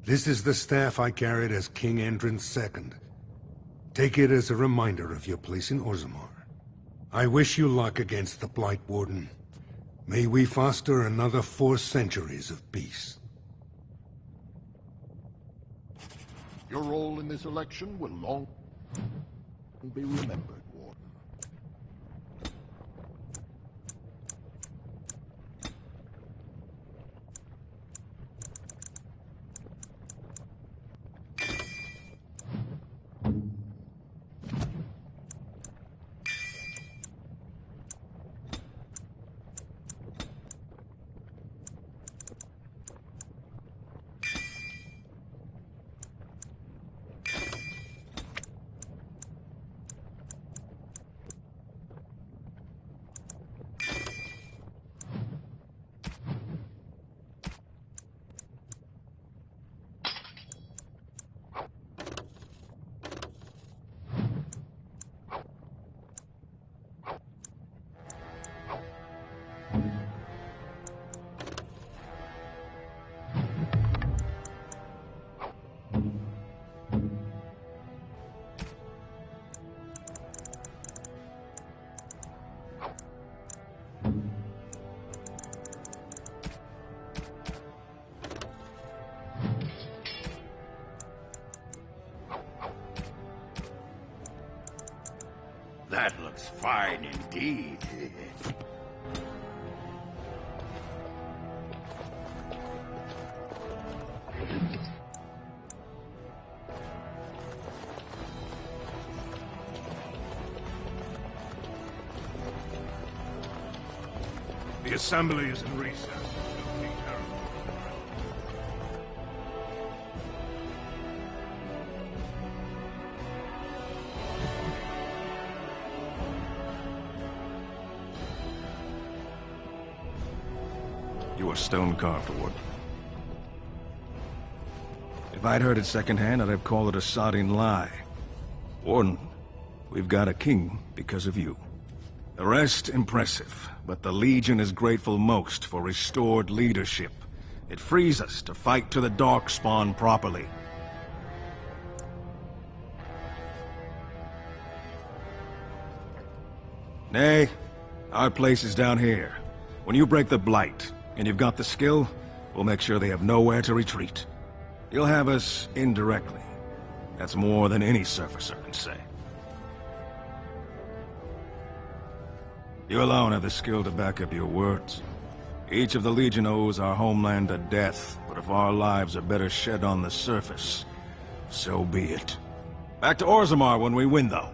This is the staff I carried as King Endrin's II. Take it as a reminder of your place in Orzammar. I wish you luck against the Blight Warden. May we foster another 4 centuries of peace. Your role in this election will long be remembered, Warden. That looks fine indeed. The assembly is in recess. You are stone-carved, Warden. If I'd heard it secondhand, I'd have called it a sodding lie. Warden, we've got a king because of you. The rest, impressive, but the Legion is grateful most for restored leadership. It frees us to fight to the darkspawn properly. Nay, our place is down here. When you break the Blight, and you've got the skill, we'll make sure they have nowhere to retreat. You'll have us indirectly. That's more than any surfacer can say. You alone have the skill to back up your words. Each of the Legion owes our homeland a death, but if our lives are better shed on the surface, so be it. Back to Orzammar when we win, though.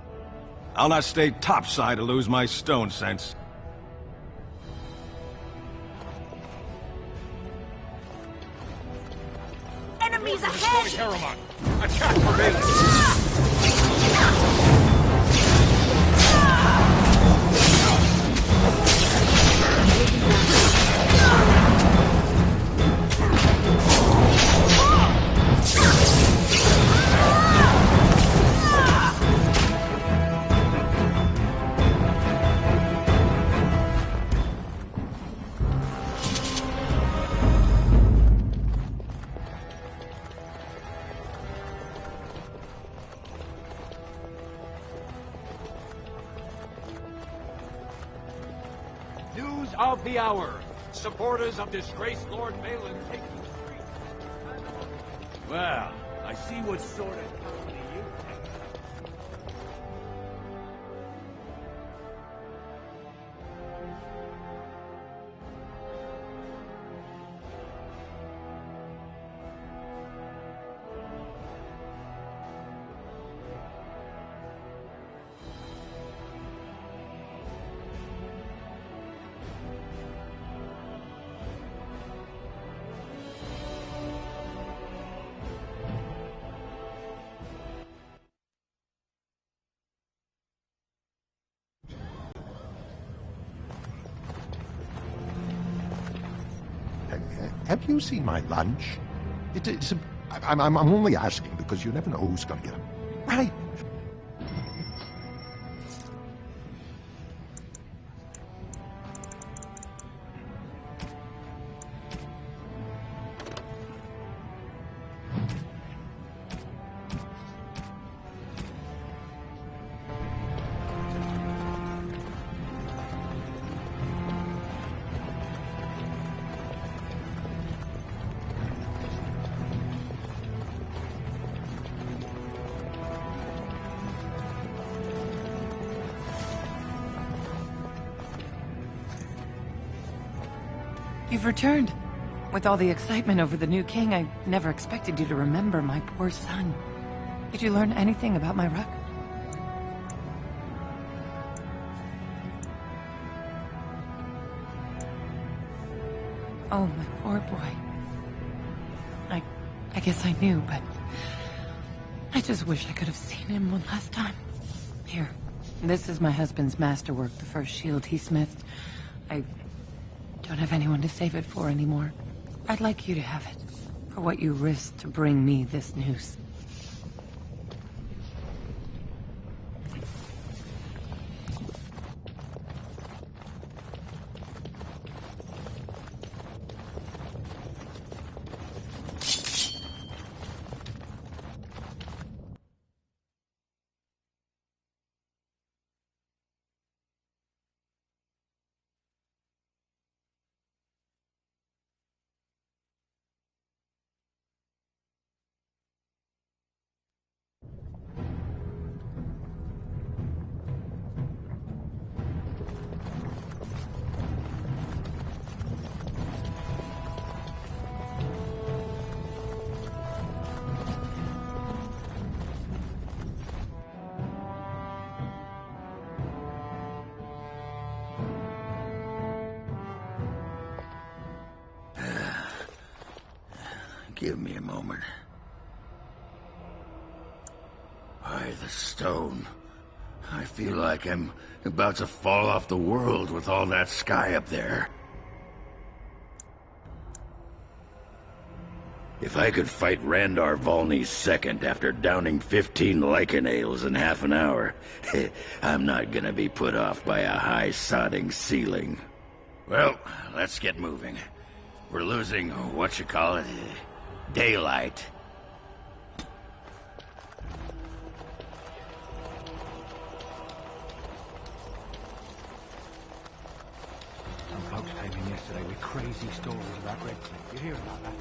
I'll not stay topside to lose my stone sense. Enemies ahead! Caramon! Attack for me! News of the hour. Supporters of disgraced Lord Balin taking the streets. Well, I see what sort of company you take. Have you seen my lunch? I'm only asking because you never know who's gonna get it. Right. You've returned. With all the excitement over the new king, I never expected you to remember my poor son. Did you learn anything about my ruck? Oh, my poor boy. I guess I knew, but I just wish I could have seen him one last time. Here, this is my husband's masterwork, the first shield he smithed. I don't have anyone to save it for anymore. I'd like you to have it, for what you risked to bring me this news. Give me a moment. By the stone. I feel like I'm about to fall off the world with all that sky up there. If I could fight Randar Volney's second after downing 15 lichen ales in half an hour, I'm not gonna be put off by a high sodding ceiling. Well, let's get moving. We're losing, daylight. Some folks came in yesterday with crazy stories about Red Cliff. You hear about that?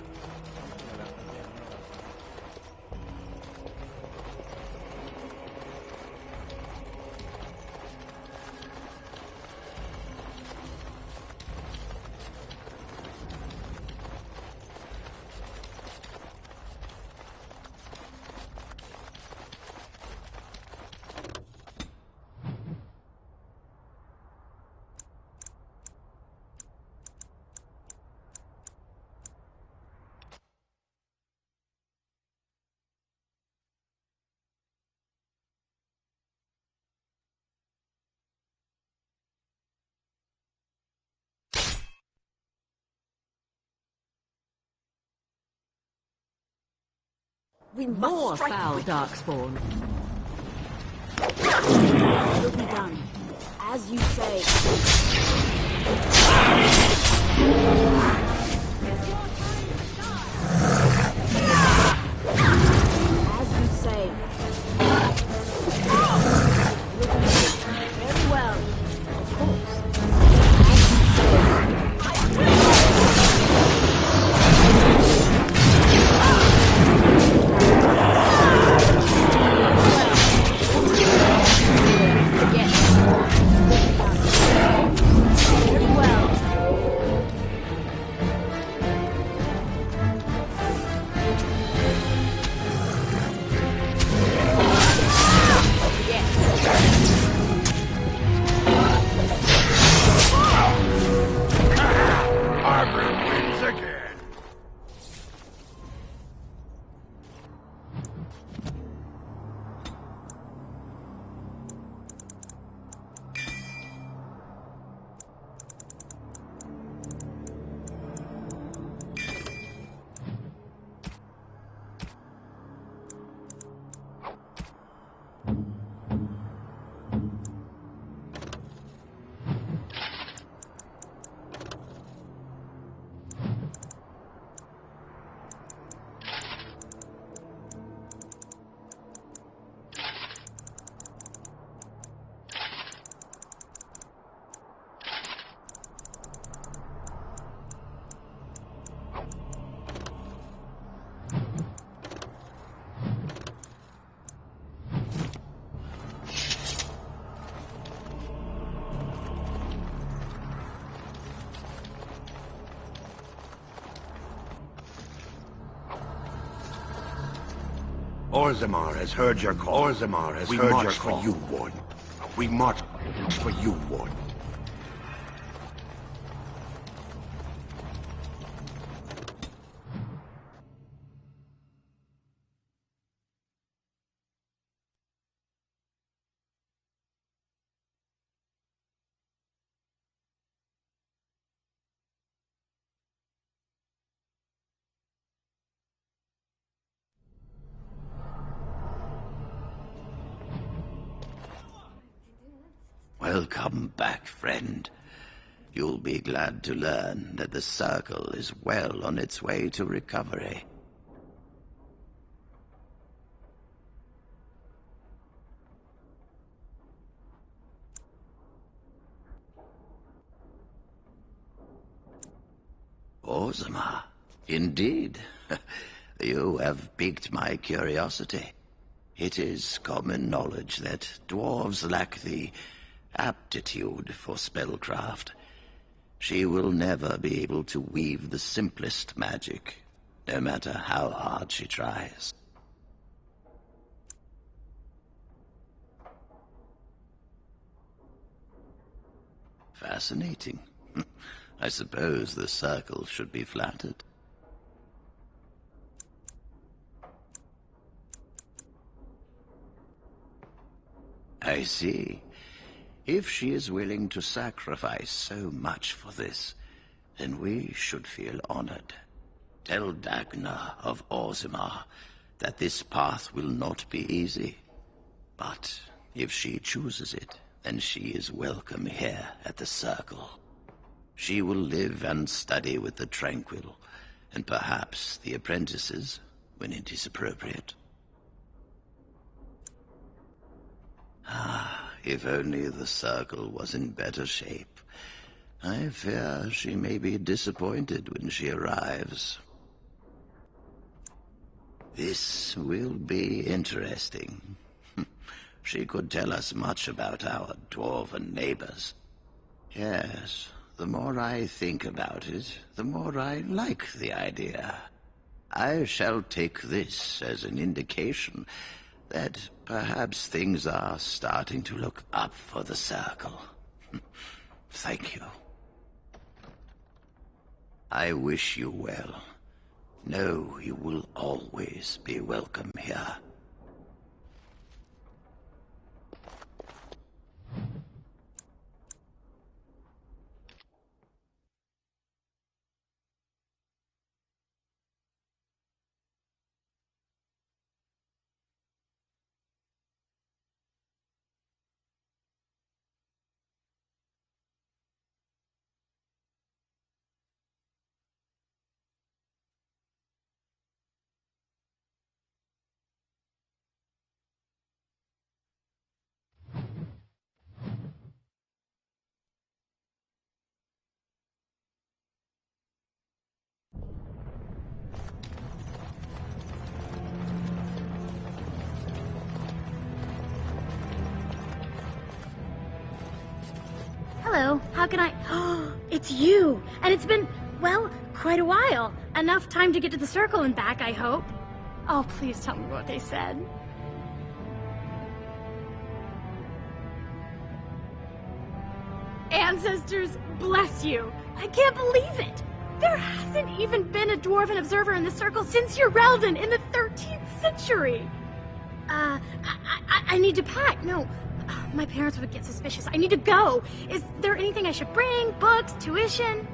We More must strike foul quickly. darkspawn. It will be done. As you say. As you say. Very well. Of course. Orzammar has heard your call. Orzammar has heard your call. We march for you, Warden. We march for you, Warden. Welcome back, friend. You'll be glad to learn that the Circle is well on its way to recovery. Orzammar, indeed. You have piqued my curiosity. It is common knowledge that dwarves lack the aptitude for spellcraft. She will never be able to weave the simplest magic, no matter how hard she tries. Fascinating. I suppose the Circle should be flattered. I see. If she is willing to sacrifice so much for this, then we should feel honored. Tell Dagna of Orzammar that this path will not be easy. But if she chooses it, then she is welcome here at the Circle. She will live and study with the Tranquil, and perhaps the apprentices, when it is appropriate. If only the Circle was in better shape. I fear she may be disappointed when she arrives. This will be interesting. She could tell us much about our dwarven neighbors. Yes, the more I think about it, the more I like the idea. I shall take this as an indication that perhaps things are starting to look up for the Circle. Thank you. I wish you well. Know you will always be welcome here. Hello, how can I... Oh, it's you! And it's been, well, quite a while. Enough time to get to the Circle and back, I hope. Oh, please tell me what they said. Ancestors, bless you. I can't believe it. There hasn't even been a dwarven observer in the Circle since Ferelden in the 13th century. I need to pack. No, my parents would get suspicious. I need to go. Is there anything I should bring? Books? Tuition?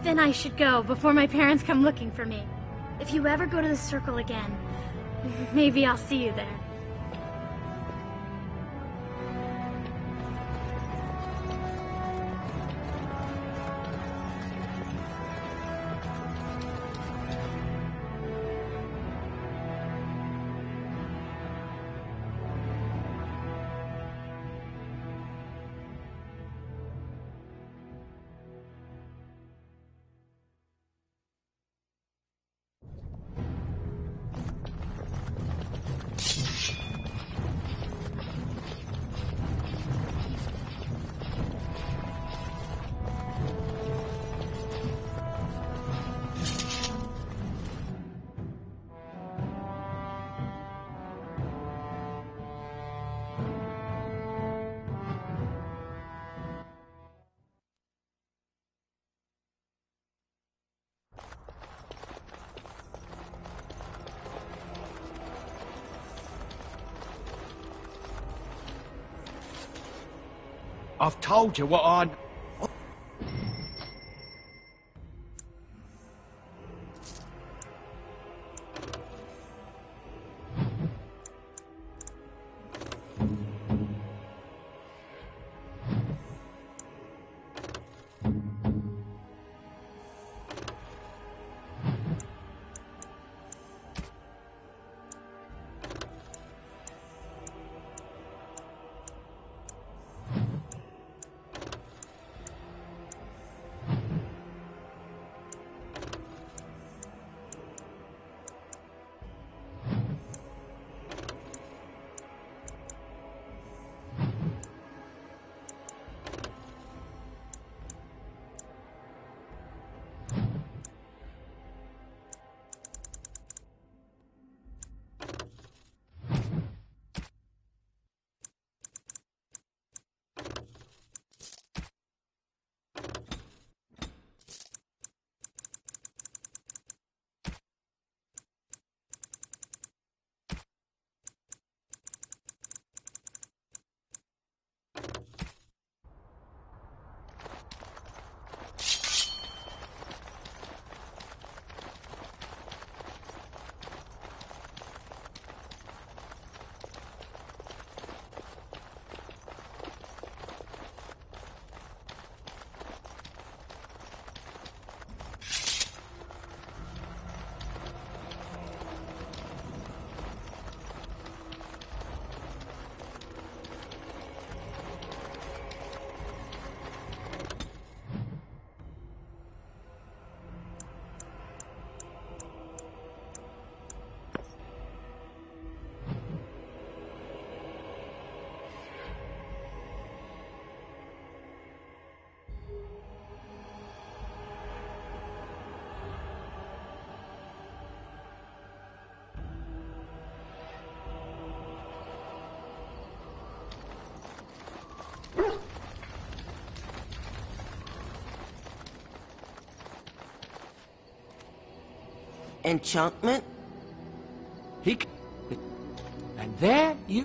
Then I should go before my parents come looking for me. If you ever go to the Circle again, maybe I'll see you there. I've told you what I... Enchantment? And there you...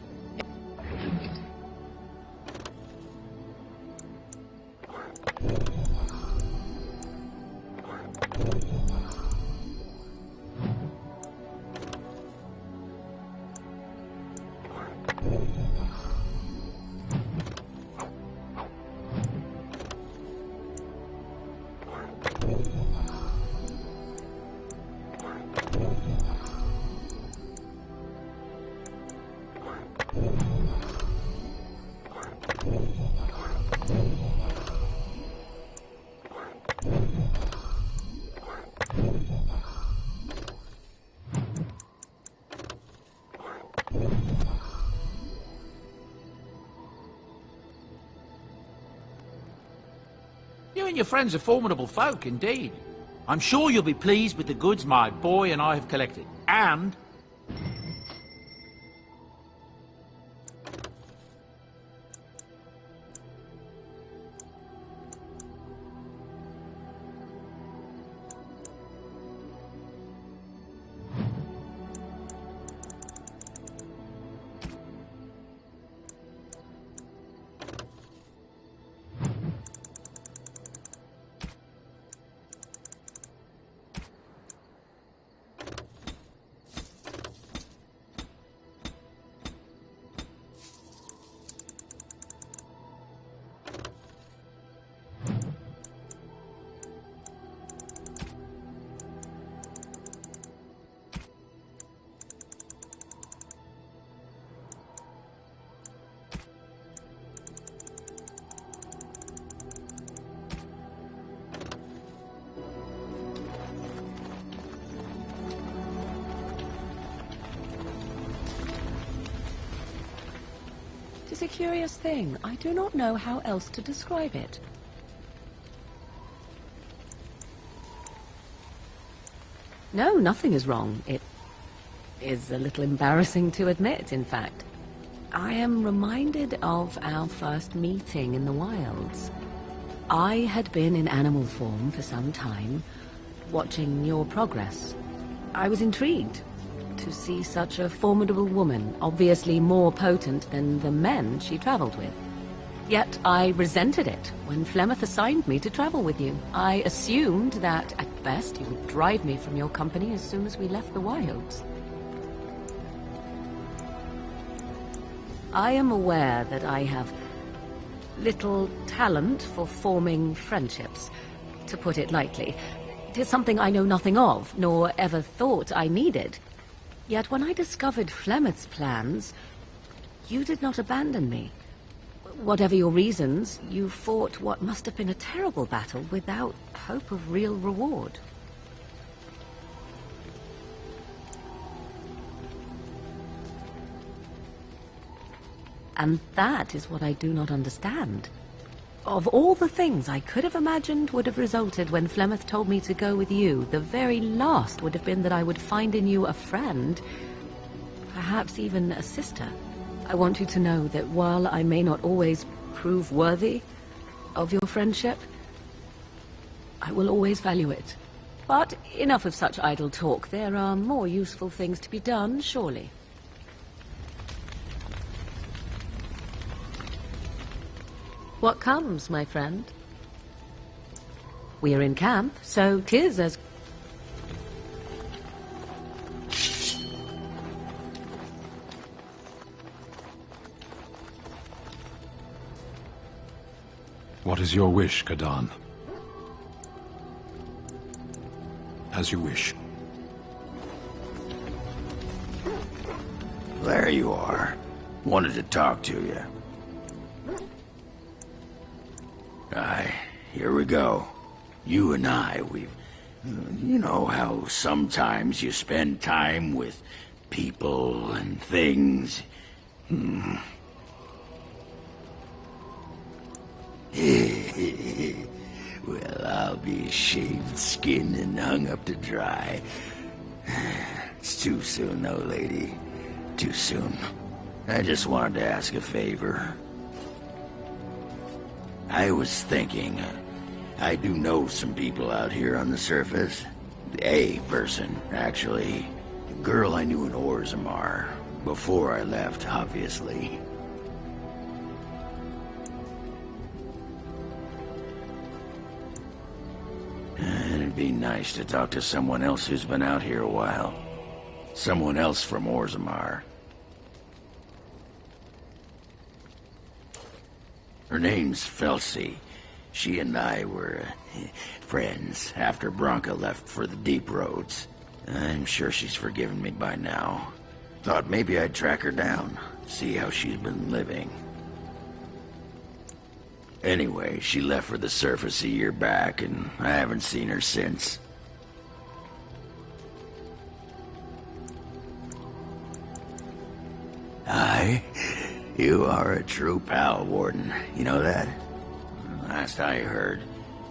You and your friends are formidable folk, indeed. I'm sure you'll be pleased with the goods my boy and I have collected. And... It's a curious thing. I do not know how else to describe it. No, nothing is wrong. It is a little embarrassing to admit, in fact. I am reminded of our first meeting in the wilds. I had been in animal form for some time, watching your progress. I was intrigued to see such a formidable woman, obviously more potent than the men she traveled with. Yet I resented it when Flemeth assigned me to travel with you. I assumed that, at best, you would drive me from your company as soon as we left the wilds. I am aware that I have little talent for forming friendships, to put it lightly. It is something I know nothing of, nor ever thought I needed. Yet when I discovered Flemeth's plans, you did not abandon me. Whatever your reasons, you fought what must have been a terrible battle without hope of real reward. And that is what I do not understand. Of all the things I could have imagined would have resulted when Flemeth told me to go with you, the very last would have been that I would find in you a friend, perhaps even a sister. I want you to know that while I may not always prove worthy of your friendship, I will always value it. But enough of such idle talk. There are more useful things to be done, surely. What comes, my friend? We are in camp, so 'tis as... What is your wish, Kadan? As you wish. There you are. Wanted to talk to you. Aye, here we go. You and I, you know how sometimes you spend time with people and things. Well, I'll be shaved, skinned, and hung up to dry. It's too soon, though, lady. Too soon. I just wanted to ask a favor. I was thinking, I do know some people out here on the surface. A person, actually. A girl I knew in Orzammar. Before I left, obviously. It'd be nice to talk to someone else who's been out here a while. Someone else from Orzammar. Her name's Felsi. She and I were friends after Branka left for the deep roads. I'm sure she's forgiven me by now. Thought maybe I'd track her down, see how she's been living. Anyway, she left for the surface a year back, and I haven't seen her since. Aye, you are a true pal, Warden. You know that? Last I heard,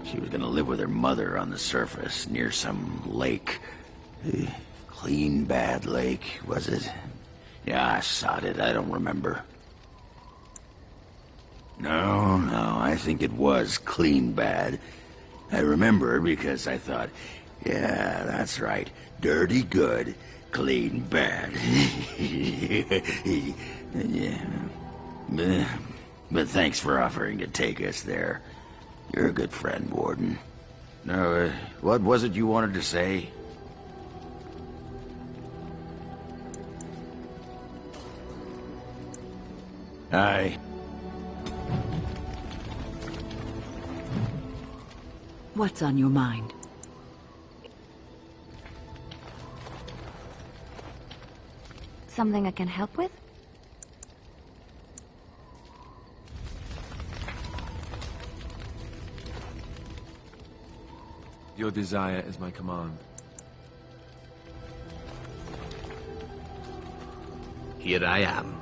she was gonna live with her mother on the surface, near some lake. Clean Bad Lake, was it? Yeah, I sod it, I don't remember. No, I think it was Clean Bad. I remember because I thought, yeah, that's right. Dirty good, clean bad. Yeah. But thanks for offering to take us there. You're a good friend, Warden. No, what was it you wanted to say? Aye. What's on your mind? Something I can help with? Your desire is my command. Here I am.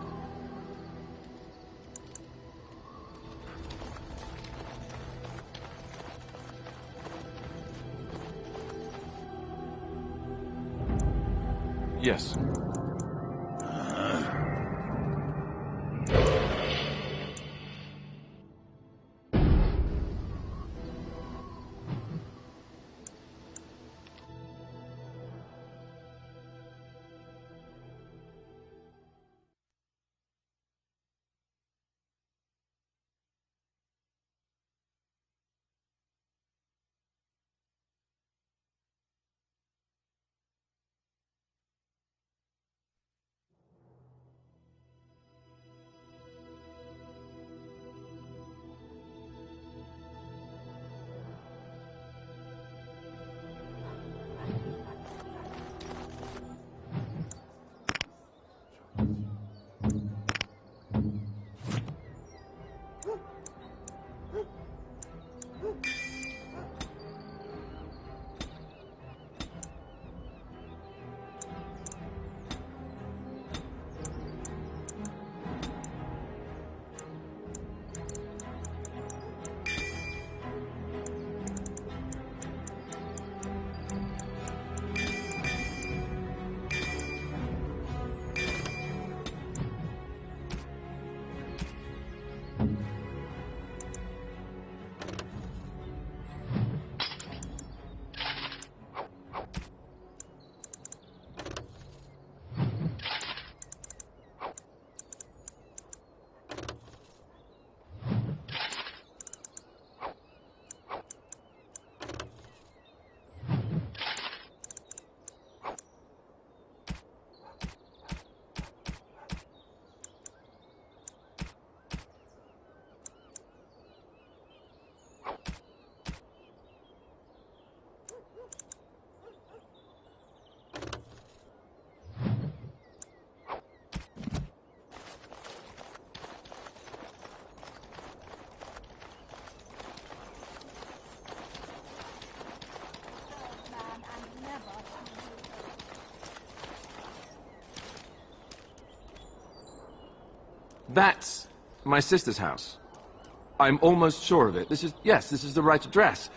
Yes. That's my sister's house. I'm almost sure of it. Yes, this is the right address.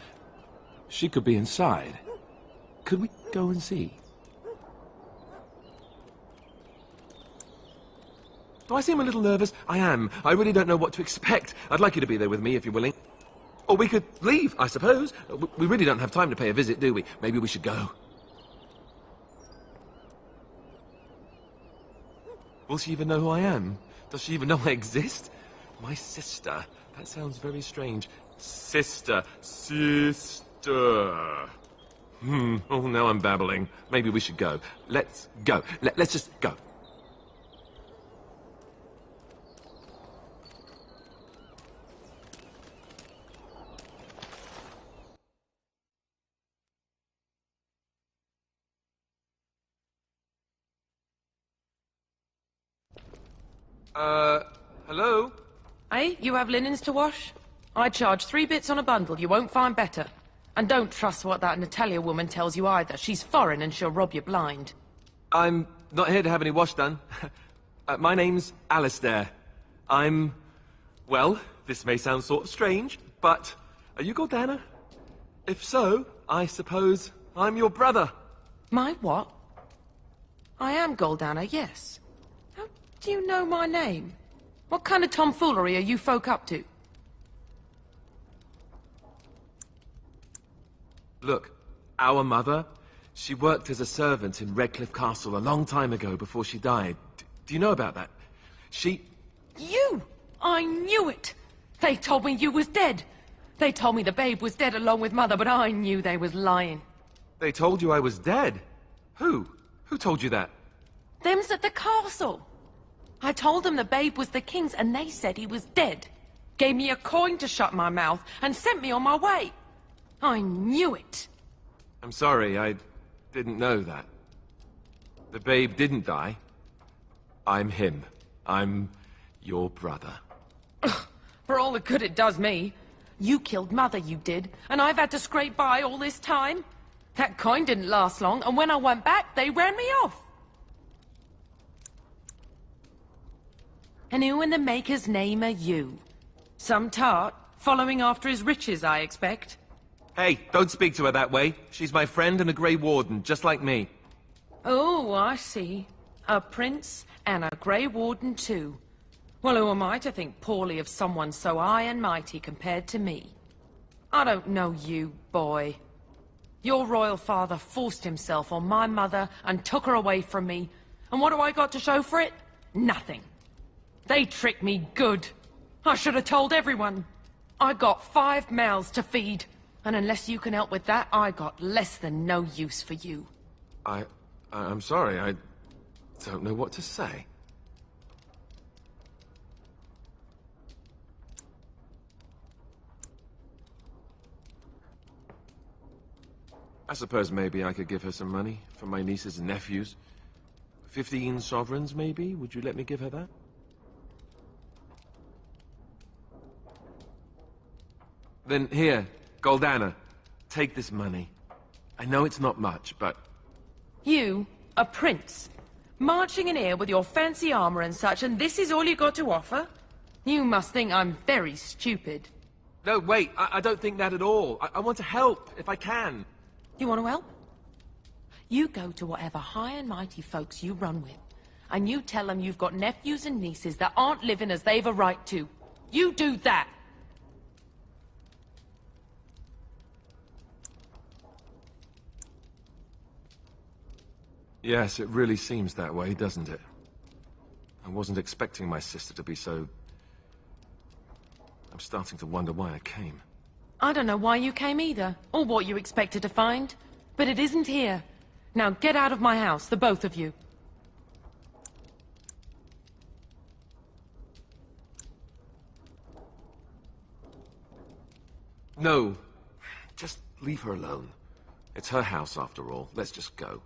She could be inside. Could we go and see? Do I seem a little nervous? I am. I really don't know what to expect. I'd like you to be there with me if you're willing. Or we could leave, I suppose. We really don't have time to pay a visit, do we? Maybe we should go. Will she even know who I am? Does she even know I exist? My sister. That sounds very strange. Sister. Sister. Oh, now I'm babbling. Maybe we should go. Let's go. Let's just go. Hello? Hey, you have linens to wash? I charge 3 bits on a bundle, you won't find better. And don't trust what that Natalia woman tells you either. She's foreign and she'll rob you blind. I'm not here to have any wash done. My name's Alistair. Well, this may sound sort of strange, but are you Gordana? If so, I suppose I'm your brother. My what? I am Goldana, yes. How do you know my name? What kind of tomfoolery are you folk up to? Look, our mother, she worked as a servant in Redcliffe Castle a long time ago before she died. Do you know about that? You! I knew it! They told me you was dead. They told me the babe was dead along with mother, but I knew they was lying. They told you I was dead? Who? Who told you that? Them's at the castle. I told them the babe was the king's and they said he was dead. Gave me a coin to shut my mouth and sent me on my way. I knew it. I'm sorry, I didn't know that. The babe didn't die. I'm him. I'm your brother. Ugh, for all the good it does me. You killed mother, you did, and I've had to scrape by all this time. That coin didn't last long, and when I went back, they ran me off. And who in the maker's name are you? Some tart, following after his riches, I expect. Hey, don't speak to her that way. She's my friend and a Grey Warden, just like me. Oh, I see. A prince and a Grey Warden too. Well, who am I to think poorly of someone so high and mighty compared to me? I don't know you, boy. Your royal father forced himself on my mother and took her away from me. And what do I got to show for it? Nothing. They tricked me good. I should have told everyone. I got 5 mouths to feed. And unless you can help with that, I got less than no use for you. I'm sorry, I don't know what to say. I suppose maybe I could give her some money for my nieces and nephews. 15 sovereigns, maybe? Would you let me give her that? Then here, Goldana, take this money. I know it's not much, but... You, a prince, marching in here with your fancy armor and such, and this is all you got to offer? You must think I'm very stupid. No, wait, I don't think that at all. I want to help, if I can. You want to help? You go to whatever high and mighty folks you run with, and you tell them you've got nephews and nieces that aren't living as they've a right to. You do that! Yes, it really seems that way, doesn't it? I wasn't expecting my sister to be so... I'm starting to wonder why I came. I don't know why you came either, or what you expected to find, but it isn't here. Now get out of my house, the both of you. No, just leave her alone. It's her house after all. Let's just go.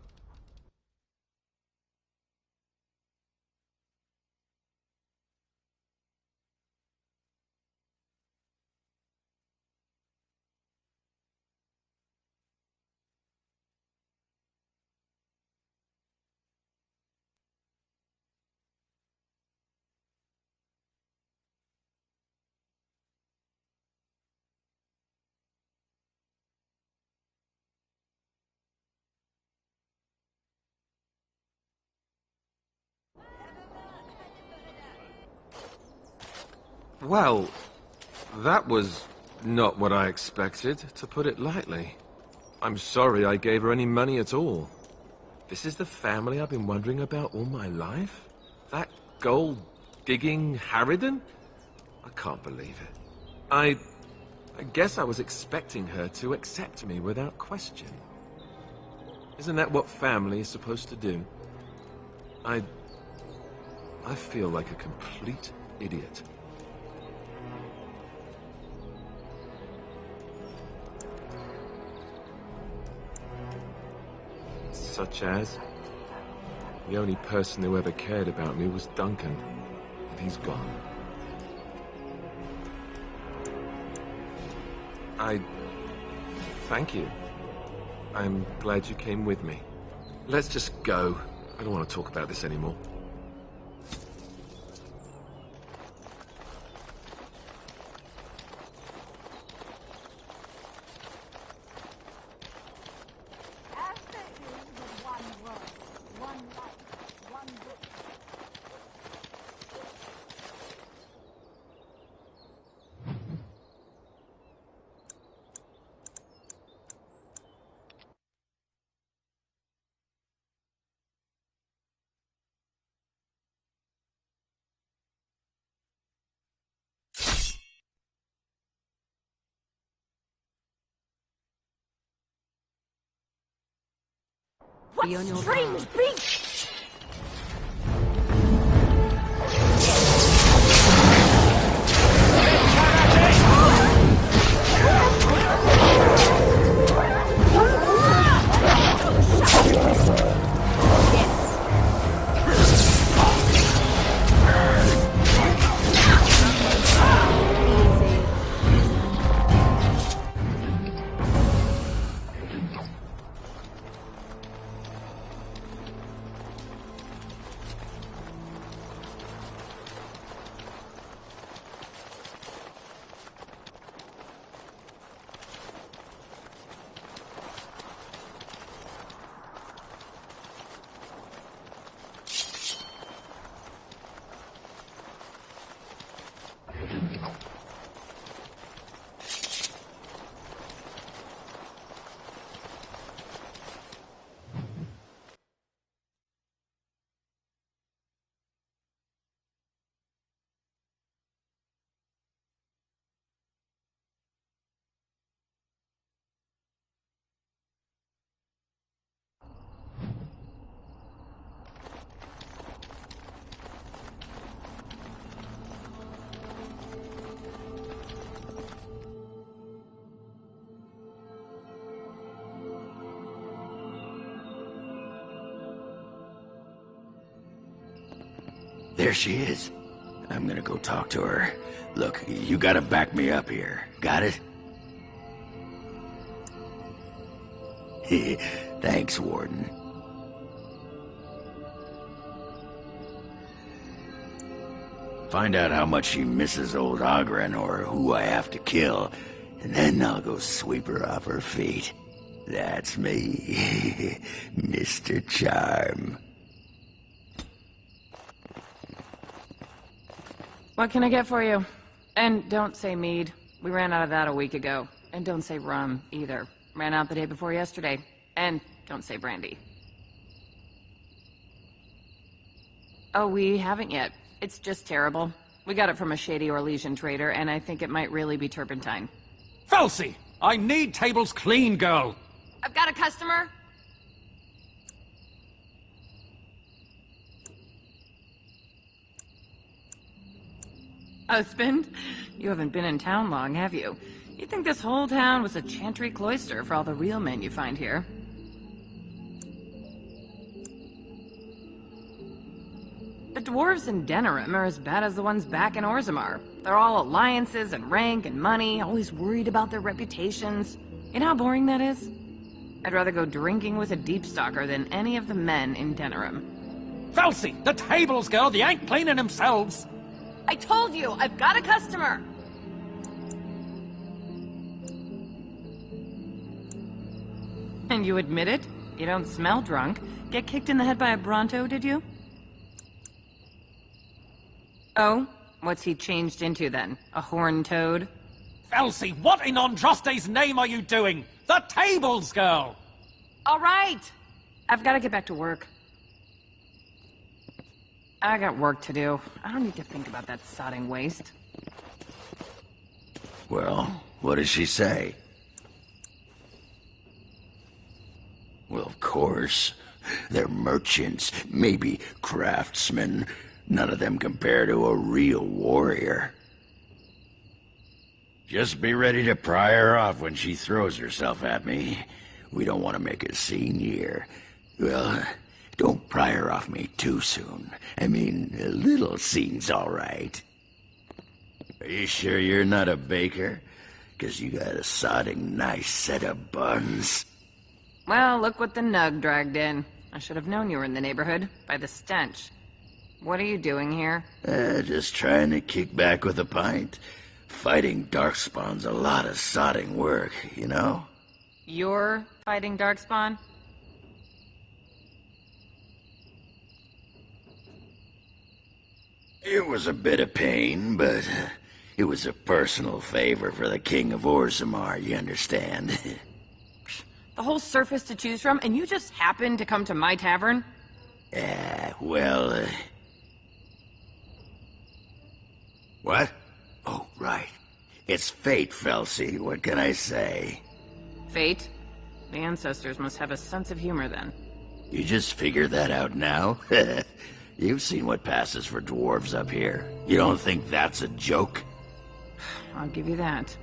Well, that was not what I expected, to put it lightly. I'm sorry I gave her any money at all. This is the family I've been wondering about all my life? That gold-digging harridan? I can't believe it. I guess I was expecting her to accept me without question. Isn't that what family is supposed to do? I feel like a complete idiot. Such as? The only person who ever cared about me was Duncan, and he's gone. Thank you. I'm glad you came with me. Let's just go. I don't want to talk about this anymore. What strange beast! There she is. I'm gonna go talk to her. Look, you gotta back me up here. Got it? Thanks, Warden. Find out how much she misses old Ogren or who I have to kill, and then I'll go sweep her off her feet. That's me, Mr. Charm. What can I get for you? And don't say mead. We ran out of that a week ago. And don't say rum, either. Ran out the day before yesterday. And don't say brandy. Oh, we haven't yet. It's just terrible. We got it from a shady Orlesian trader, and I think it might really be turpentine. Felsi! I need tables clean, girl! I've got a customer! Husband? You haven't been in town long, have you? You'd think this whole town was a chantry cloister for all the real men you find here. The dwarves in Denerim are as bad as the ones back in Orzammar. They're all alliances and rank and money, always worried about their reputations. You know how boring that is? I'd rather go drinking with a deepstalker than any of the men in Denerim. Felsi! The tables, girl! They ain't cleaning themselves! I told you! I've got a customer! And you admit it? You don't smell drunk. Get kicked in the head by a Bronto, did you? Oh? What's he changed into, then? A horned toad? Felsi, what in Andraste's name are you doing? The tables, girl! All right! I've got to get back to work. I got work to do. I don't need to think about that sodding waste. Well, what does she say? Well, of course. They're merchants, maybe craftsmen. None of them compare to a real warrior. Just be ready to pry her off when she throws herself at me. We don't want to make a scene here. Well, don't pry her off me too soon. I mean, a little scene's all right. Are you sure you're not a baker? 'Cause you got a sodding nice set of buns. Well, look what the Nug dragged in. I should have known you were in the neighborhood, by the stench. What are you doing here? Just trying to kick back with a pint. Fighting darkspawn's a lot of sodding work, you know? You're fighting darkspawn? It was a bit of pain, but it was a personal favor for the King of Orzammar, you understand? The whole surface to choose from, and you just happened to come to my tavern? Well, What? Oh, right. It's fate, Felsi. What can I say? Fate? The ancestors must have a sense of humor, then. You just figured that out now? You've seen what passes for dwarves up here. You don't think that's a joke? I'll give you that.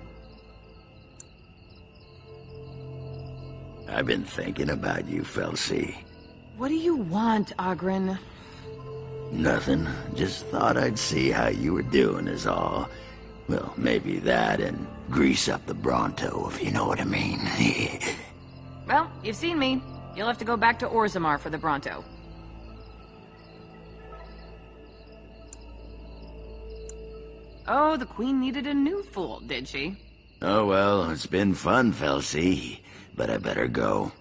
I've been thinking about you, Felsi. What do you want, Ogren? Nothing. Just thought I'd see how you were doing is all. Well, maybe that and grease up the Bronto, if you know what I mean. Well, you've seen me. You'll have to go back to Orzammar for the Bronto. Oh, the Queen needed a new fool, did she? Oh, well, it's been fun, Felsi. But I better go.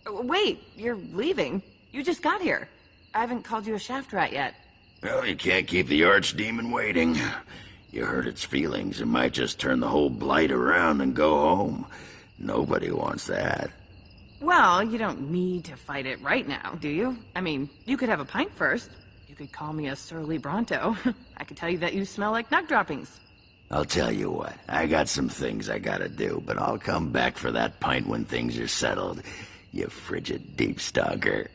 Wait, you're leaving? You just got here. I haven't called you a shaft rat yet. Well, you can't keep the Archdemon waiting. You hurt its feelings, it might just turn the whole blight around and go home. Nobody wants that. Well, you don't need to fight it right now, do you? I mean, you could have a pint first. You could call me a surly Bronto. I could tell you that you smell like nug droppings. I'll tell you what, I got some things I gotta do, but I'll come back for that pint when things are settled, you frigid deep stalker.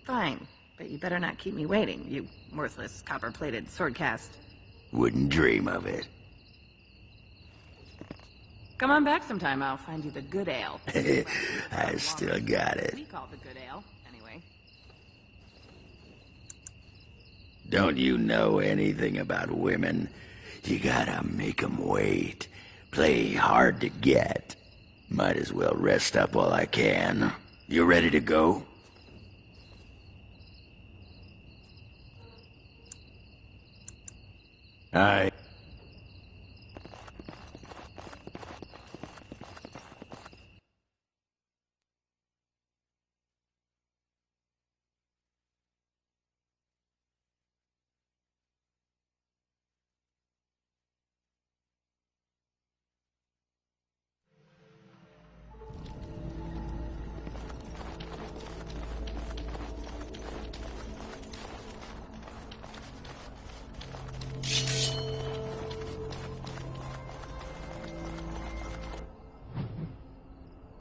Fine, but you better not keep me waiting, you worthless copper-plated swordcast. Wouldn't dream of it. Come on back sometime, I'll find you the good ale. I still got it. We call the good ale, anyway. Don't you know anything about women? You gotta make 'em wait. Play hard to get. Might as well rest up while I can. You ready to go? Aye.